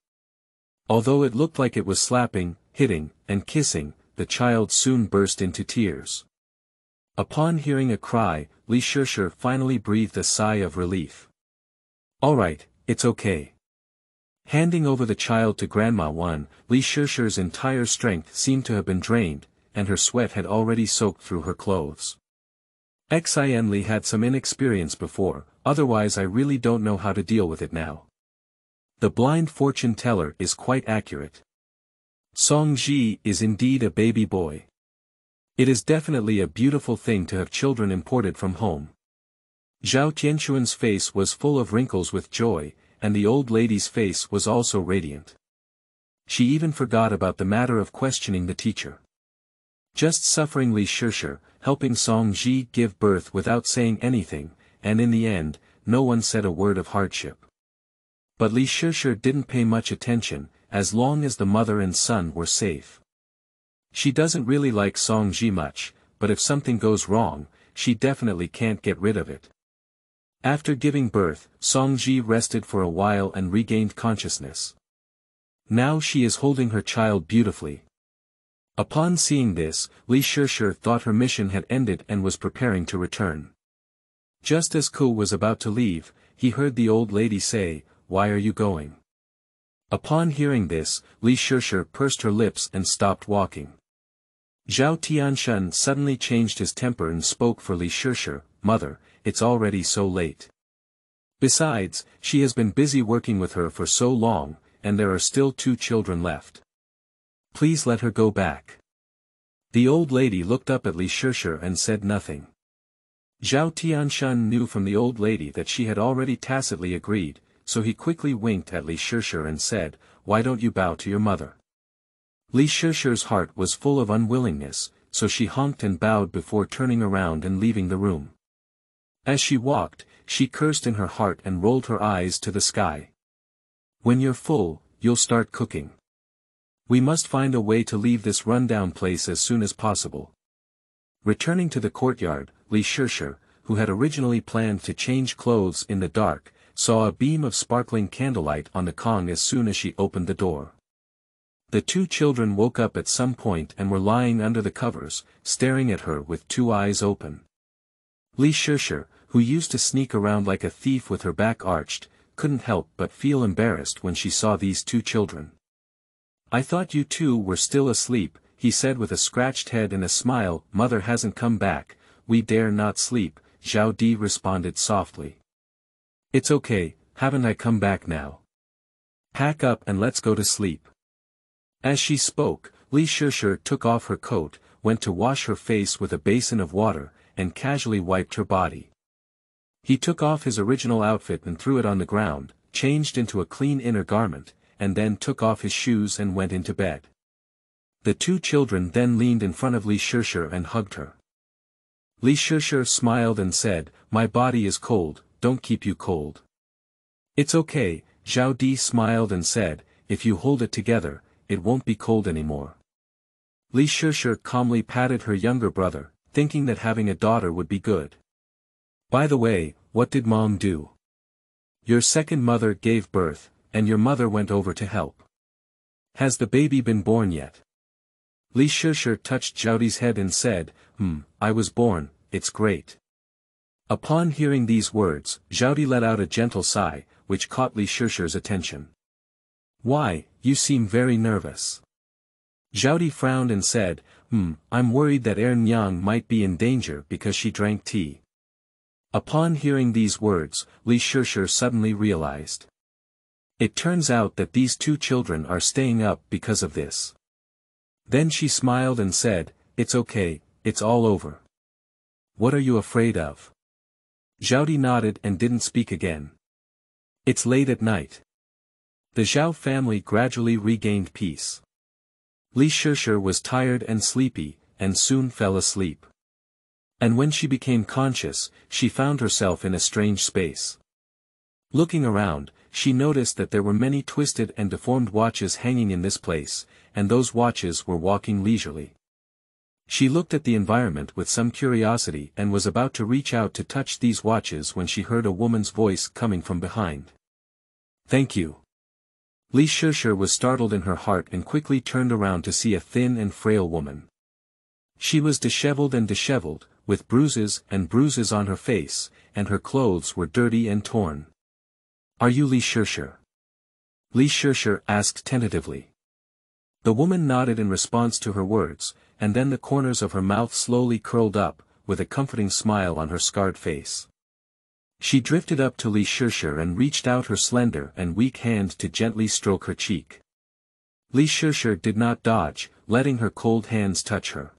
Although it looked like it was slapping, hitting, and kissing, the child soon burst into tears. Upon hearing a cry, Li Shishi finally breathed a sigh of relief. All right, it's okay. Handing over the child to Grandma Yuan, Li Shishi's entire strength seemed to have been drained, and her sweat had already soaked through her clothes. Li had some inexperience before, otherwise I really don't know how to deal with it now. The blind fortune teller is quite accurate. Song Ji is indeed a baby boy. It is definitely a beautiful thing to have children imported from home. Zhao Tianxuan's face was full of wrinkles with joy, and the old lady's face was also radiant. She even forgot about the matter of questioning the teacher. Just suffering Li Shishi, helping Song Ji give birth without saying anything, and in the end, no one said a word of hardship. But Li Shishi didn't pay much attention, as long as the mother and son were safe. She doesn't really like Song Ji much, but if something goes wrong, she definitely can't get rid of it. After giving birth, Song Ji rested for a while and regained consciousness. Now she is holding her child beautifully. Upon seeing this, Li Shishi thought her mission had ended and was preparing to return. Just as Ku was about to leave, he heard the old lady say, "Why are you going?" Upon hearing this, Li Shishi pursed her lips and stopped walking. Zhao Tianxuan suddenly changed his temper and spoke for Li Shishi, "Mother, it's already so late. Besides, she has been busy working with her for so long, and there are still 2 children left. Please let her go back." The old lady looked up at Li Shishi and said nothing. Zhao Tianxuan knew from the old lady that she had already tacitly agreed, so he quickly winked at Li Shishi and said, "Why don't you bow to your mother?" Li Shishi's heart was full of unwillingness, so she honked and bowed before turning around and leaving the room. As she walked, she cursed in her heart and rolled her eyes to the sky. "When you're full, you'll start cooking. We must find a way to leave this rundown place as soon as possible." Returning to the courtyard, Li Shishi, who had originally planned to change clothes in the dark, saw a beam of sparkling candlelight on the Kong as soon as she opened the door. The 2 children woke up at some point and were lying under the covers, staring at her with 2 eyes open. Li Shishi, who used to sneak around like a thief with her back arched, couldn't help but feel embarrassed when she saw these 2 children. "I thought you 2 were still asleep," he said with a scratched head and a smile. "Mother hasn't come back, we dare not sleep," Zhao Di responded softly. "It's okay, haven't I come back now? Pack up and let's go to sleep." As she spoke, Li Shishi took off her coat, went to wash her face with a basin of water, and casually wiped her body. He took off his original outfit and threw it on the ground, changed into a clean inner garment, and then took off his shoes and went into bed. The 2 children then leaned in front of Li Shishi and hugged her. Li Shishi smiled and said, "My body is cold, don't keep you cold." "It's okay," Zhao Di smiled and said, "if you hold it together, it won't be cold anymore." Li Shishi calmly patted her younger brother, thinking that having a daughter would be good. "By the way, what did Mom do?" "Your second mother gave birth, and your mother went over to help. Has the baby been born yet?" Li Shishi touched Zhao Di's head and said, I was born, it's great." Upon hearing these words, Zhao Di let out a gentle sigh, which caught Li Shishi's attention. "Why, you seem very nervous." Zhao Di frowned and said, I'm worried that Nyang might be in danger because she drank tea." Upon hearing these words, Li Shishi suddenly realized. It turns out that these 2 children are staying up because of this. Then she smiled and said, "It's okay, it's all over." "What are you afraid of?" Zhao Di nodded and didn't speak again. "It's late at night. The Zhao family gradually regained peace. Li Shishi was tired and sleepy, and soon fell asleep. And when she became conscious, she found herself in a strange space. Looking around, she noticed that there were many twisted and deformed watches hanging in this place, and those watches were walking leisurely. She looked at the environment with some curiosity and was about to reach out to touch these watches when she heard a woman's voice coming from behind. "Thank you." Li Shishi was startled in her heart and quickly turned around to see a thin and frail woman. She was disheveled, with bruises on her face, and her clothes were dirty and torn. "Are you Li Shishi?" Li Shishi asked tentatively. The woman nodded in response to her words, and then the corners of her mouth slowly curled up, with a comforting smile on her scarred face. She drifted up to Li Shishi and reached out her slender and weak hand to gently stroke her cheek. Li Shishi did not dodge, letting her cold hands touch her.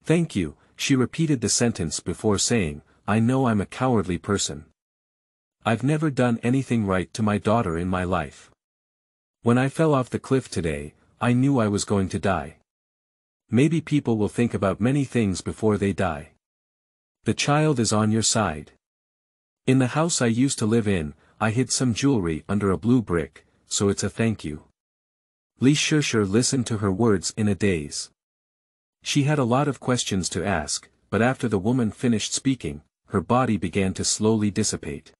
"Thank you," she repeated the sentence before saying, "I know I'm a cowardly person. I've never done anything right to my daughter in my life. When I fell off the cliff today, I knew I was going to die. Maybe people will think about many things before they die. The child is on your side. In the house I used to live in, I hid some jewelry under a blue brick, so it's a thank you." Li Shishi listened to her words in a daze. She had a lot of questions to ask, but after the woman finished speaking, her body began to slowly dissipate.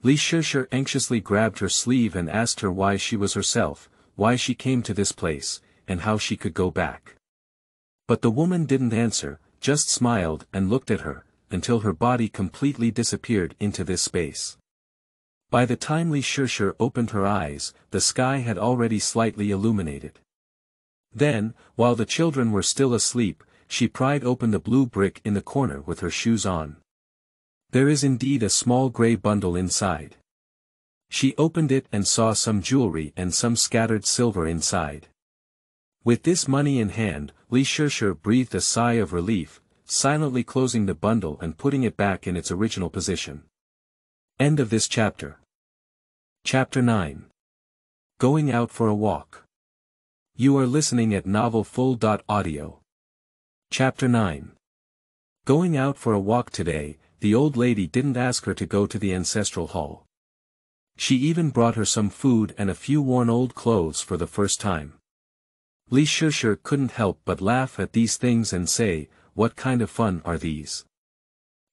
Li Shishi anxiously grabbed her sleeve and asked her why she was herself, why she came to this place, and how she could go back. But the woman didn't answer, just smiled and looked at her, until her body completely disappeared into this space. By the time Li Shishi opened her eyes, the sky had already slightly illuminated. Then, while the children were still asleep, she pried open the blue brick in the corner with her shoes on. There is indeed a small gray bundle inside. She opened it and saw some jewelry and some scattered silver inside. With this money in hand, Li Shishi breathed a sigh of relief, silently closing the bundle and putting it back in its original position. End of this chapter. Chapter 9. Going out for a walk. You are listening at novelfull.audio. Chapter 9. Going out for a walk today, the old lady didn't ask her to go to the ancestral hall. She even brought her some food and a few worn old clothes for the first time. Li Shishi couldn't help but laugh at these things and say, "What kind of fun are these?"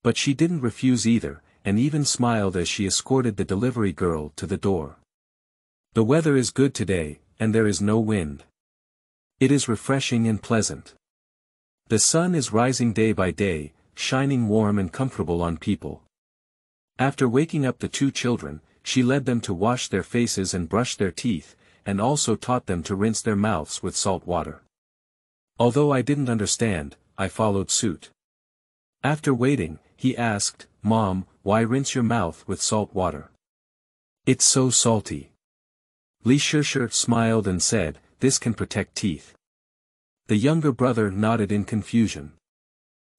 But she didn't refuse either, and even smiled as she escorted the delivery girl to the door. The weather is good today, and there is no wind. It is refreshing and pleasant. The sun is rising day by day, shining warm and comfortable on people. After waking up the two children, she led them to wash their faces and brush their teeth, and also taught them to rinse their mouths with salt water. Although I didn't understand, I followed suit. After waiting, he asked, "Mom, why rinse your mouth with salt water? It's so salty." Li Shishi smiled and said, "This can protect teeth." The younger brother nodded in confusion.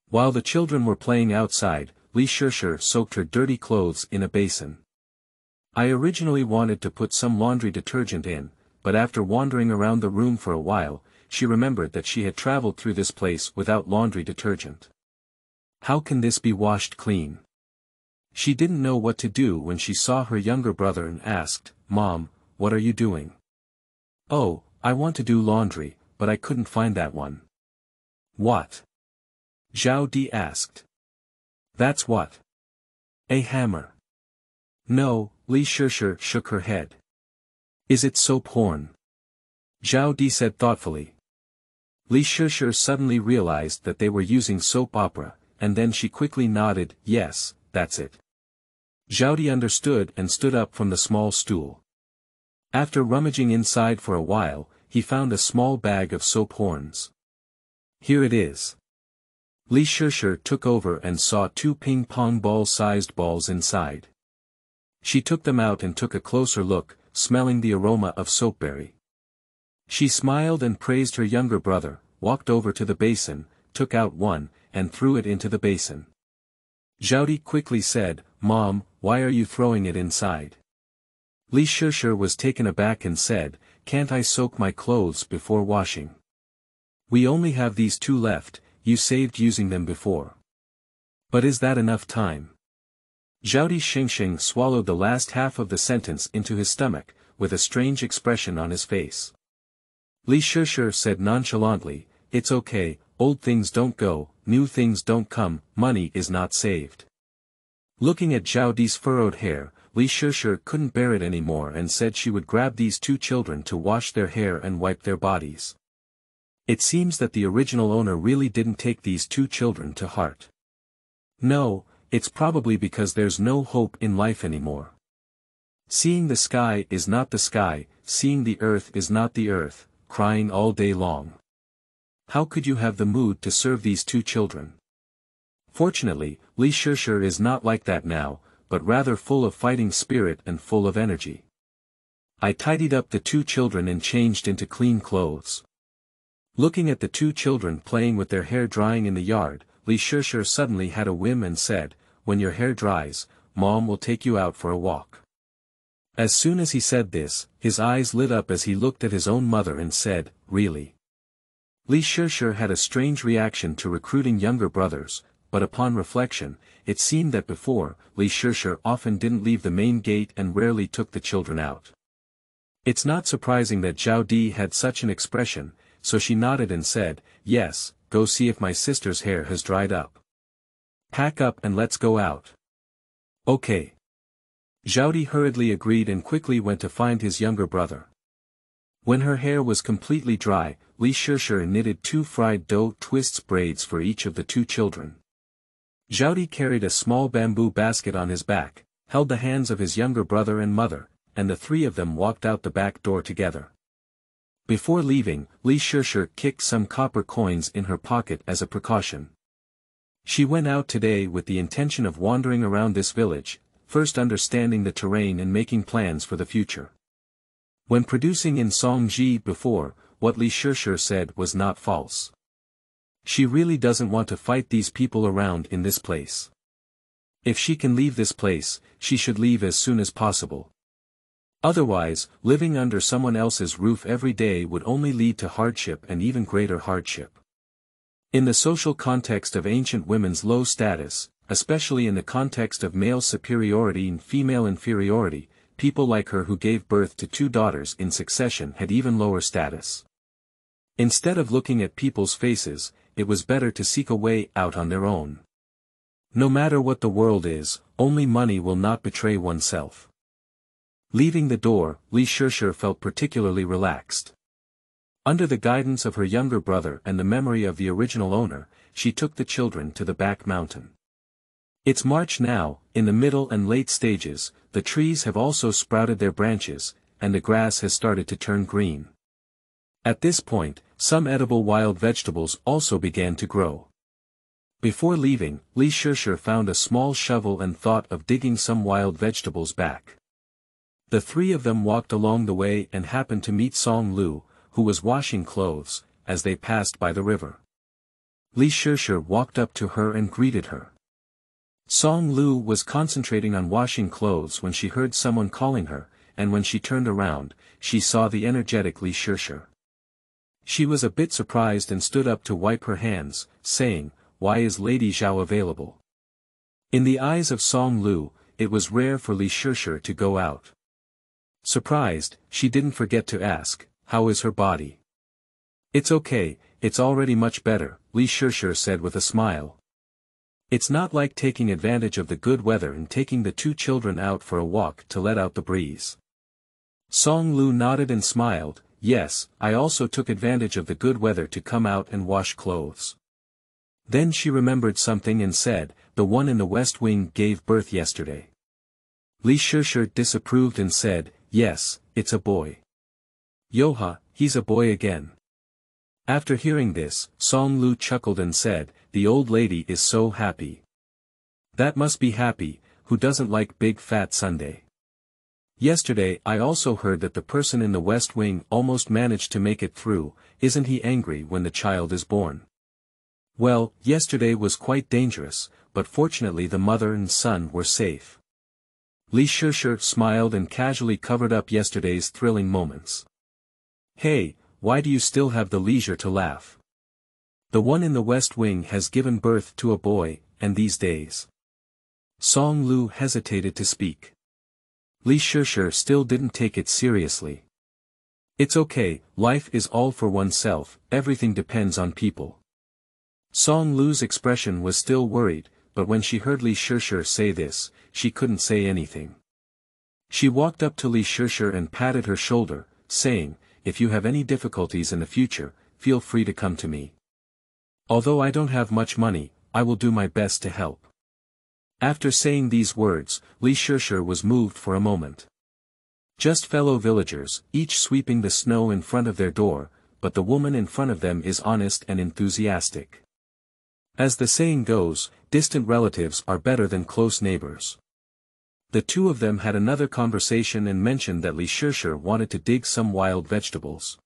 While the children were playing outside, Li Shishi soaked her dirty clothes in a basin. I originally wanted to put some laundry detergent in, but after wandering around the room for a while, she remembered that she had traveled through this place without laundry detergent. How can this be washed clean? She didn't know what to do when she saw her younger brother and asked, "Mom, what are you doing?" "Oh, I want to do laundry, but I couldn't find that one." "What?" Zhao asked. "That's what. A hammer." "No," Li Shishi shook her head. "Is it soap horn?" Zhao said thoughtfully. Li Shishi suddenly realized that they were using soap opera, and then she quickly nodded, "Yes, that's it." Zhao understood and stood up from the small stool. After rummaging inside for a while, he found a small bag of soap horns. "Here it is." Li Shishi took over and saw 2 ping-pong ball-sized balls inside. She took them out and took a closer look, smelling the aroma of soapberry. She smiled and praised her younger brother, walked over to the basin, took out one, and threw it into the basin. Zhao quickly said, "Mom, why are you throwing it inside?" Li Shishi was taken aback and said, "Can't I soak my clothes before washing? We only have these two left, you saved using them before. But is that enough time?" Zhao Xingxing swallowed the last half of the sentence into his stomach, with a strange expression on his face. Li Shishi said nonchalantly, "It's okay, old things don't go, new things don't come, money is not saved." Looking at Zhao Di's furrowed hair, Li Shishi couldn't bear it anymore and said she would grab these two children to wash their hair and wipe their bodies. It seems that the original owner really didn't take these two children to heart. No, it's probably because there's no hope in life anymore. Seeing the sky is not the sky, seeing the earth is not the earth, crying all day long. How could you have the mood to serve these two children? Fortunately, Li Shishi is not like that now, but rather full of fighting spirit and full of energy. I tidied up the two children and changed into clean clothes. Looking at the two children playing with their hair drying in the yard, Li Shishi suddenly had a whim and said, "When your hair dries, Mom will take you out for a walk." As soon as he said this, his eyes lit up as he looked at his own mother and said, "Really?" Li Shishi had a strange reaction to recruiting younger brothers, but upon reflection, it seemed that before, Li Shishi often didn't leave the main gate and rarely took the children out. It's not surprising that Zhao Di had such an expression, so she nodded and said, "Yes, go see if my sister's hair has dried up. Pack up and let's go out." "Okay." Zhao Di hurriedly agreed and quickly went to find his younger brother. When her hair was completely dry, Li Shishi knitted 2 fried dough twists braids for each of the 2 children. Zhao Di carried a small bamboo basket on his back, held the hands of his younger brother and mother, and the 3 of them walked out the back door together. Before leaving, Li Shishi kicked some copper coins in her pocket as a precaution. She went out today with the intention of wandering around this village, first understanding the terrain and making plans for the future. When producing in Songji before, what Li Shishi said was not false. She really doesn't want to fight these people around in this place. If she can leave this place, she should leave as soon as possible. Otherwise, living under someone else's roof every day would only lead to hardship and even greater hardship. In the social context of ancient women's low status, especially in the context of male superiority and female inferiority, people like her who gave birth to 2 daughters in succession had even lower status. Instead of looking at people's faces, it was better to seek a way out on their own. No matter what the world is, only money will not betray oneself. Leaving the door, Li Shishi felt particularly relaxed. Under the guidance of her younger brother and the memory of the original owner, she took the children to the back mountain. It's March now, in the middle and late stages, the trees have also sprouted their branches, and the grass has started to turn green. At this point, some edible wild vegetables also began to grow. Before leaving, Li Shishi found a small shovel and thought of digging some wild vegetables back. The 3 of them walked along the way and happened to meet Song Lu, who was washing clothes, as they passed by the river. Li Shishi walked up to her and greeted her. Song Lu was concentrating on washing clothes when she heard someone calling her, and when she turned around, she saw the energetic Li Shishi. She was a bit surprised and stood up to wipe her hands, saying, "Why is Lady Zhao available?" In the eyes of Song Lu, it was rare for Li Shishi to go out. Surprised, she didn't forget to ask, "How is her body?" "It's okay, it's already much better," Li Shishi said with a smile. It's not like taking advantage of the good weather and taking the 2 children out for a walk to let out the breeze. Song Lu nodded and smiled, "Yes, I also took advantage of the good weather to come out and wash clothes." Then she remembered something and said, "The one in the west wing gave birth yesterday." Li Shishi disapproved and said, "Yes, it's a boy." "Yoha, he's a boy again." After hearing this, Song Lu chuckled and said, "The old lady is so happy." "That must be happy, who doesn't like big fat sundae?" "Yesterday I also heard that the person in the west wing almost managed to make it through, isn't he angry when the child is born?" "Well, yesterday was quite dangerous, but fortunately the mother and son were safe." Li Shishi smiled and casually covered up yesterday's thrilling moments. Hey, why do you still have the leisure to laugh? The one in the West Wing has given birth to a boy, and these days. Song Lu hesitated to speak. Li Shishi still didn't take it seriously. It's okay, life is all for oneself, everything depends on people. Song Lu's expression was still worried, but when she heard Li Shishi say this, she couldn't say anything. She walked up to Li Shishi and patted her shoulder, saying, if you have any difficulties in the future, feel free to come to me. Although I don't have much money, I will do my best to help. After saying these words, Li Shishi was moved for a moment. Just fellow villagers, each sweeping the snow in front of their door, but the woman in front of them is honest and enthusiastic. As the saying goes, distant relatives are better than close neighbors. The two of them had another conversation and mentioned that Li Shishi wanted to dig some wild vegetables.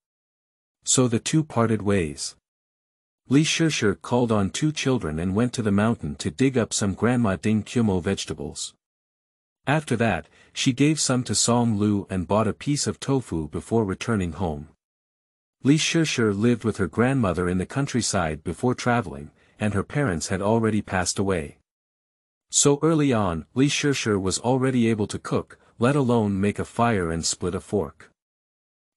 So the two parted ways. Li Shishi called on two children and went to the mountain to dig up some Grandma Ding Kumo vegetables. After that, she gave some to Song Lu and bought a piece of tofu before returning home. Li Shishi lived with her grandmother in the countryside before traveling, and her parents had already passed away. So early on, Li Shishi was already able to cook, let alone make a fire and split a fork.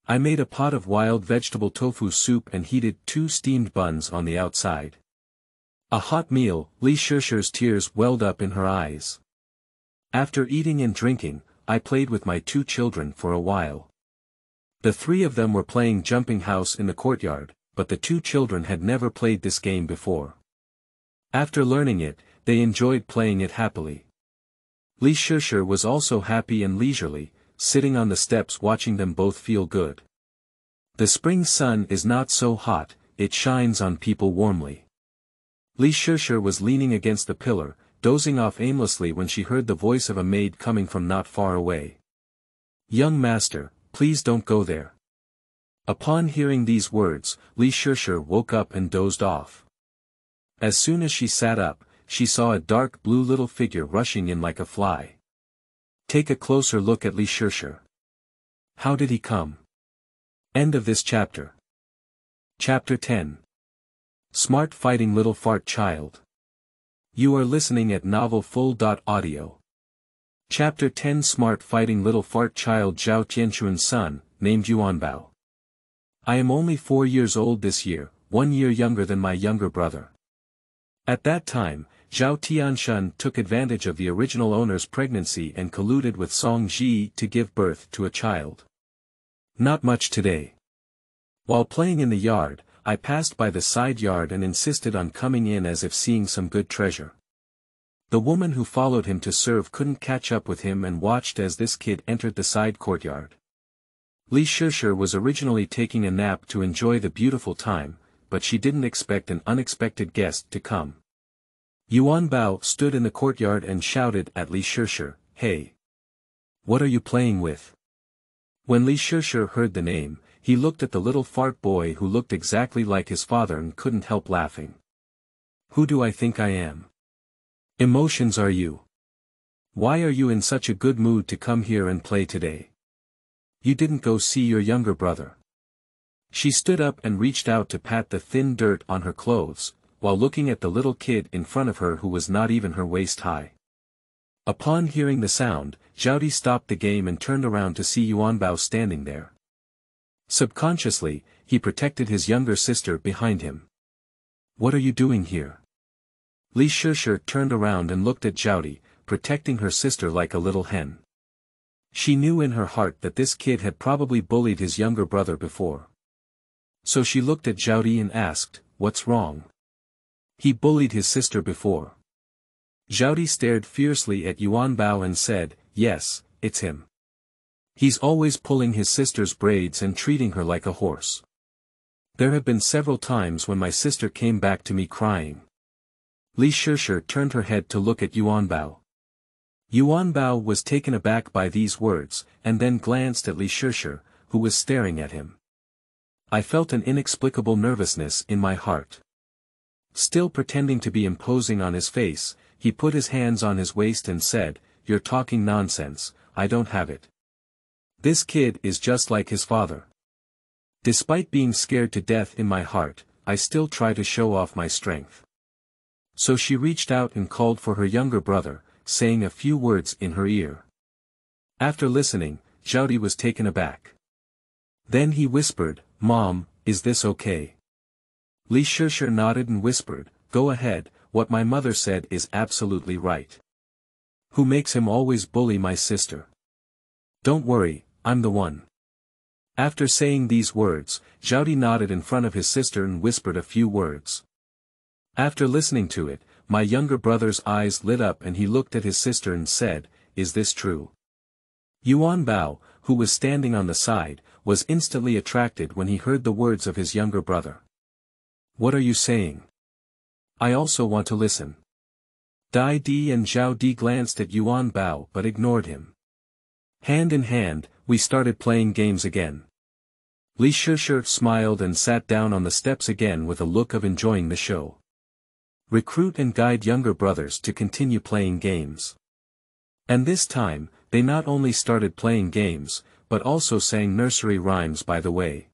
I made a pot of wild vegetable tofu soup and heated 2 steamed buns on the outside. A hot meal, Li Shishi's tears welled up in her eyes. After eating and drinking, I played with my 2 children for a while. The 3 of them were playing jumping house in the courtyard, but the 2 children had never played this game before. After learning it, they enjoyed playing it happily. Li Shishi was also happy and leisurely, sitting on the steps watching them both feel good. The spring sun is not so hot, it shines on people warmly. Li Shishi was leaning against the pillar, dozing off aimlessly when she heard the voice of a maid coming from not far away. Young master, please don't go there. Upon hearing these words, Li Shishi woke up and dozed off. As soon as she sat up, she saw a dark blue little figure rushing in like a fly. Take a closer look at Li Shishi. How did he come? End of this chapter. Chapter 10. Smart Fighting Little Fart Child. You are listening at novelfull.audio. Chapter 10. Smart Fighting Little Fart Child. Zhao Tianchuan's son, named Yuan. I am only 4 years old this year, 1 year younger than my younger brother. At that time, Zhao Tianchun took advantage of the original owner's pregnancy and colluded with Song Ji to give birth to a child. Not much today. While playing in the yard, I passed by the side yard and insisted on coming in as if seeing some good treasure. The woman who followed him to serve couldn't catch up with him and watched as this kid entered the side courtyard. Li Shishi was originally taking a nap to enjoy the beautiful time, but she didn't expect an unexpected guest to come. Yuan Bao stood in the courtyard and shouted at Li Shishi, "Hey! What are you playing with?" When Li Shishi heard the name, he looked at the little fart boy who looked exactly like his father and couldn't help laughing. Who do I think I am? Emotions are you? Why are you in such a good mood to come here and play today? You didn't go see your younger brother. She stood up and reached out to pat the thin dirt on her clothes, while looking at the little kid in front of her who was not even her waist high. Upon hearing the sound, Zhao stopped the game and turned around to see Yuan Bao standing there. Subconsciously, he protected his younger sister behind him. What are you doing here? Li Shishi turned around and looked at Zhao, protecting her sister like a little hen. She knew in her heart that this kid had probably bullied his younger brother before. So she looked at Zhao and asked, "What's wrong?" He bullied his sister before. Zhao stared fiercely at Yuan Bao and said, "Yes, it's him. He's always pulling his sister's braids and treating her like a horse. There have been several times when my sister came back to me crying." Li Shishi turned her head to look at Yuan Bao. Yuan Bao was taken aback by these words, and then glanced at Li Shishi, who was staring at him. I felt an inexplicable nervousness in my heart. Still pretending to be imposing on his face, he put his hands on his waist and said, you're talking nonsense, I don't have it. This kid is just like his father. Despite being scared to death in my heart, I still try to show off my strength. So she reached out and called for her younger brother, saying a few words in her ear. After listening, Zhao was taken aback. Then he whispered, "Mom, is this okay?" Li Shishi nodded and whispered, "Go ahead, what my mother said is absolutely right. Who makes him always bully my sister? Don't worry, I'm the one." After saying these words, Zhao nodded in front of his sister and whispered a few words. After listening to it, my younger brother's eyes lit up and he looked at his sister and said, "Is this true?" Yuan Bao, who was standing on the side, was instantly attracted when he heard the words of his younger brother. "What are you saying? I also want to listen." Dai Di and Zhao Di glanced at Yuan Bao but ignored him. Hand in hand, we started playing games again. Li Shishi smiled and sat down on the steps again with a look of enjoying the show. Recruit and guide younger brothers to continue playing games. And this time, they not only started playing games, but also sang nursery rhymes by the way.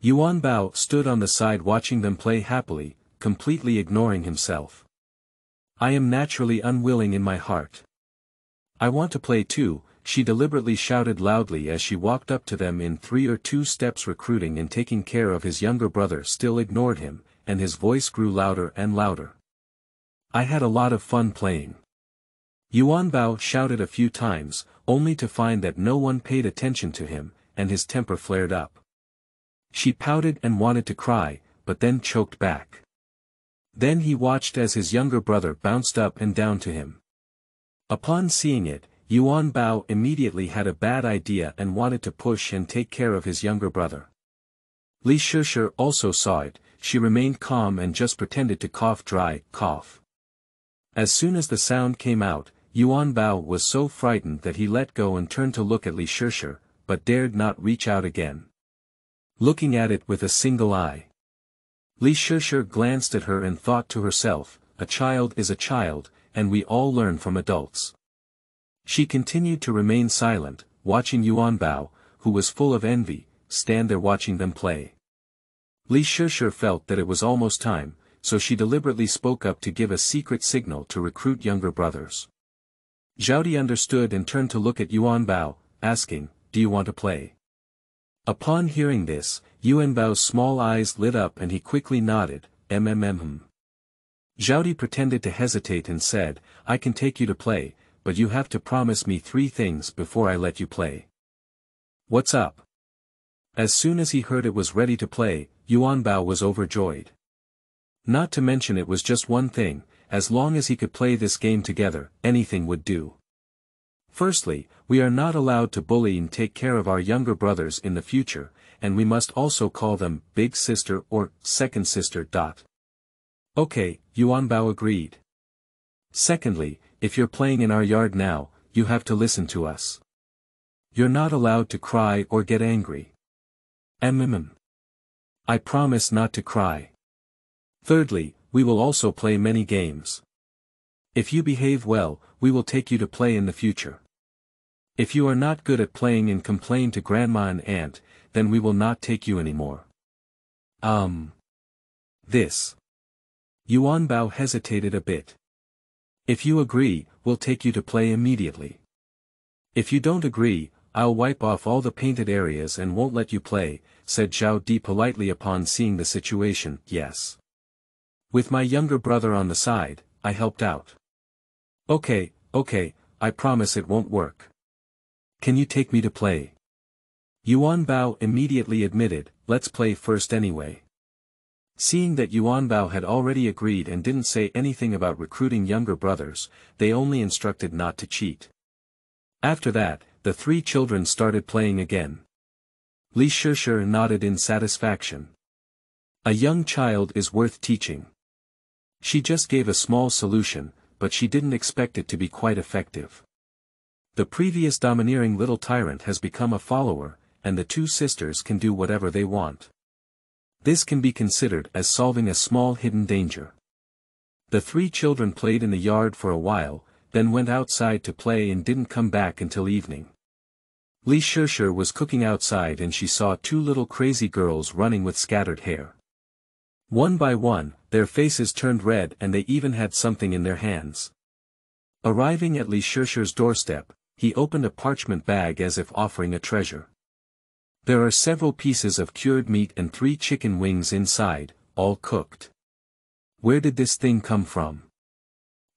Yuan Bao stood on the side watching them play happily, completely ignoring himself. "I am naturally unwilling in my heart. I want to play too," she deliberately shouted loudly as she walked up to them in 3 or 2 steps. Recruiting and taking care of his younger brother still ignored him, and his voice grew louder and louder. "I had a lot of fun playing." Yuan Bao shouted a few times, only to find that no one paid attention to him, and his temper flared up. She pouted and wanted to cry, but then choked back. Then he watched as his younger brother bounced up and down to him. Upon seeing it, Yuan Bao immediately had a bad idea and wanted to push and take care of his younger brother. Li Shishi also saw it. She remained calm and just pretended to cough dry cough. As soon as the sound came out, Yuan Bao was so frightened that he let go and turned to look at Li Shishi, but dared not reach out again. Looking at it with a single eye. Li Shishi glanced at her and thought to herself, "A child is a child, and we all learn from adults." She continued to remain silent, watching Yuan Bao, who was full of envy, stand there watching them play. Li Shishi felt that it was almost time, so she deliberately spoke up to give a secret signal to recruit younger brothers. Zhao understood and turned to look at Yuan Bao, asking, "Do you want to play?" Upon hearing this, Yuan Bao's small eyes lit up and he quickly nodded, "Mm." Zhao pretended to hesitate and said, "I can take you to play, but you have to promise me 3 things before I let you play." "What's up?" As soon as he heard it was ready to play, Yuan Bao was overjoyed. Not to mention it was just one thing, as long as he could play this game together, anything would do. Firstly, we are not allowed to bully and take care of our younger brothers in the future, and we must also call them big sister or second sister. Okay, Yuan Bao agreed. Secondly, if you're playing in our yard now, you have to listen to us. You're not allowed to cry or get angry. I promise not to cry. Thirdly, we will also play many games. If you behave well, we will take you to play in the future. If you are not good at playing and complain to grandma and aunt, then we will not take you anymore. This. Yuan Bao hesitated a bit. If you agree, we'll take you to play immediately. If you don't agree, I'll wipe off all the painted areas and won't let you play, said Zhao Di politely upon seeing the situation. Yes. With my younger brother on the side, I helped out. Okay, I promise it won't work. Can you take me to play? Yuan Bao immediately admitted, let's play first anyway. Seeing that Yuan Bao had already agreed and didn't say anything about recruiting younger brothers, they only instructed not to cheat. After that, the 3 children started playing again. Li Shishi nodded in satisfaction. A young child is worth teaching. She just gave a small solution, but she didn't expect it to be quite effective. The previous domineering little tyrant has become a follower, and the 2 sisters can do whatever they want. This can be considered as solving a small hidden danger. The 3 children played in the yard for a while, then went outside to play and didn't come back until evening. Li Shishi was cooking outside and she saw two little crazy girls running with scattered hair. One by one, their faces turned red and they even had something in their hands. Arriving at Li Shishi's doorstep, he opened a parchment bag as if offering a treasure. There are several pieces of cured meat and 3 chicken wings inside, all cooked. Where did this thing come from?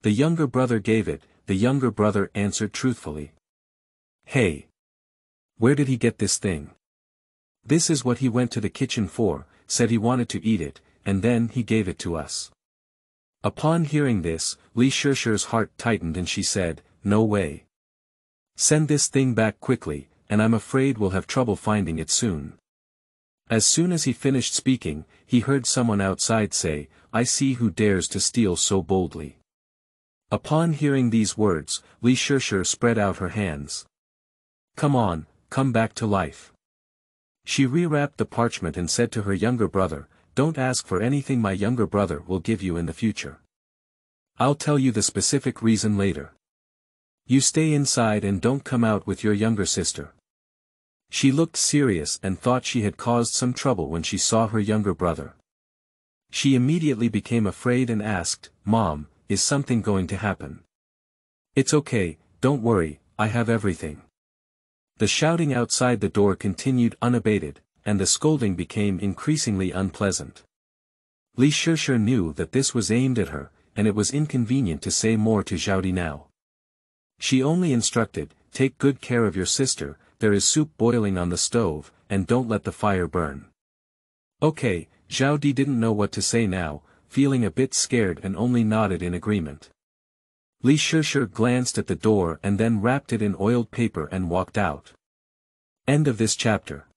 The younger brother gave it, the younger brother answered truthfully. Hey! Where did he get this thing? This is what he went to the kitchen for, said he wanted to eat it, and then he gave it to us. Upon hearing this, Li Shishi's heart tightened and she said, no way. Send this thing back quickly, and I'm afraid we'll have trouble finding it soon. As soon as he finished speaking, he heard someone outside say, I see who dares to steal so boldly. Upon hearing these words, Li Shishi spread out her hands. Come on, come back to life. She rewrapped the parchment and said to her younger brother, don't ask for anything my younger brother will give you in the future. I'll tell you the specific reason later. You stay inside and don't come out with your younger sister. She looked serious and thought she had caused some trouble when she saw her younger brother. She immediately became afraid and asked, Mom, is something going to happen? It's okay, don't worry, I have everything. The shouting outside the door continued unabated, and the scolding became increasingly unpleasant. Li Shishi knew that this was aimed at her, and it was inconvenient to say more to Zhao now. She only instructed, take good care of your sister, there is soup boiling on the stove, and don't let the fire burn. Okay, Zhao didn't know what to say now, feeling a bit scared and only nodded in agreement. Li Shishi glanced at the door and then wrapped it in oiled paper and walked out. End of this chapter.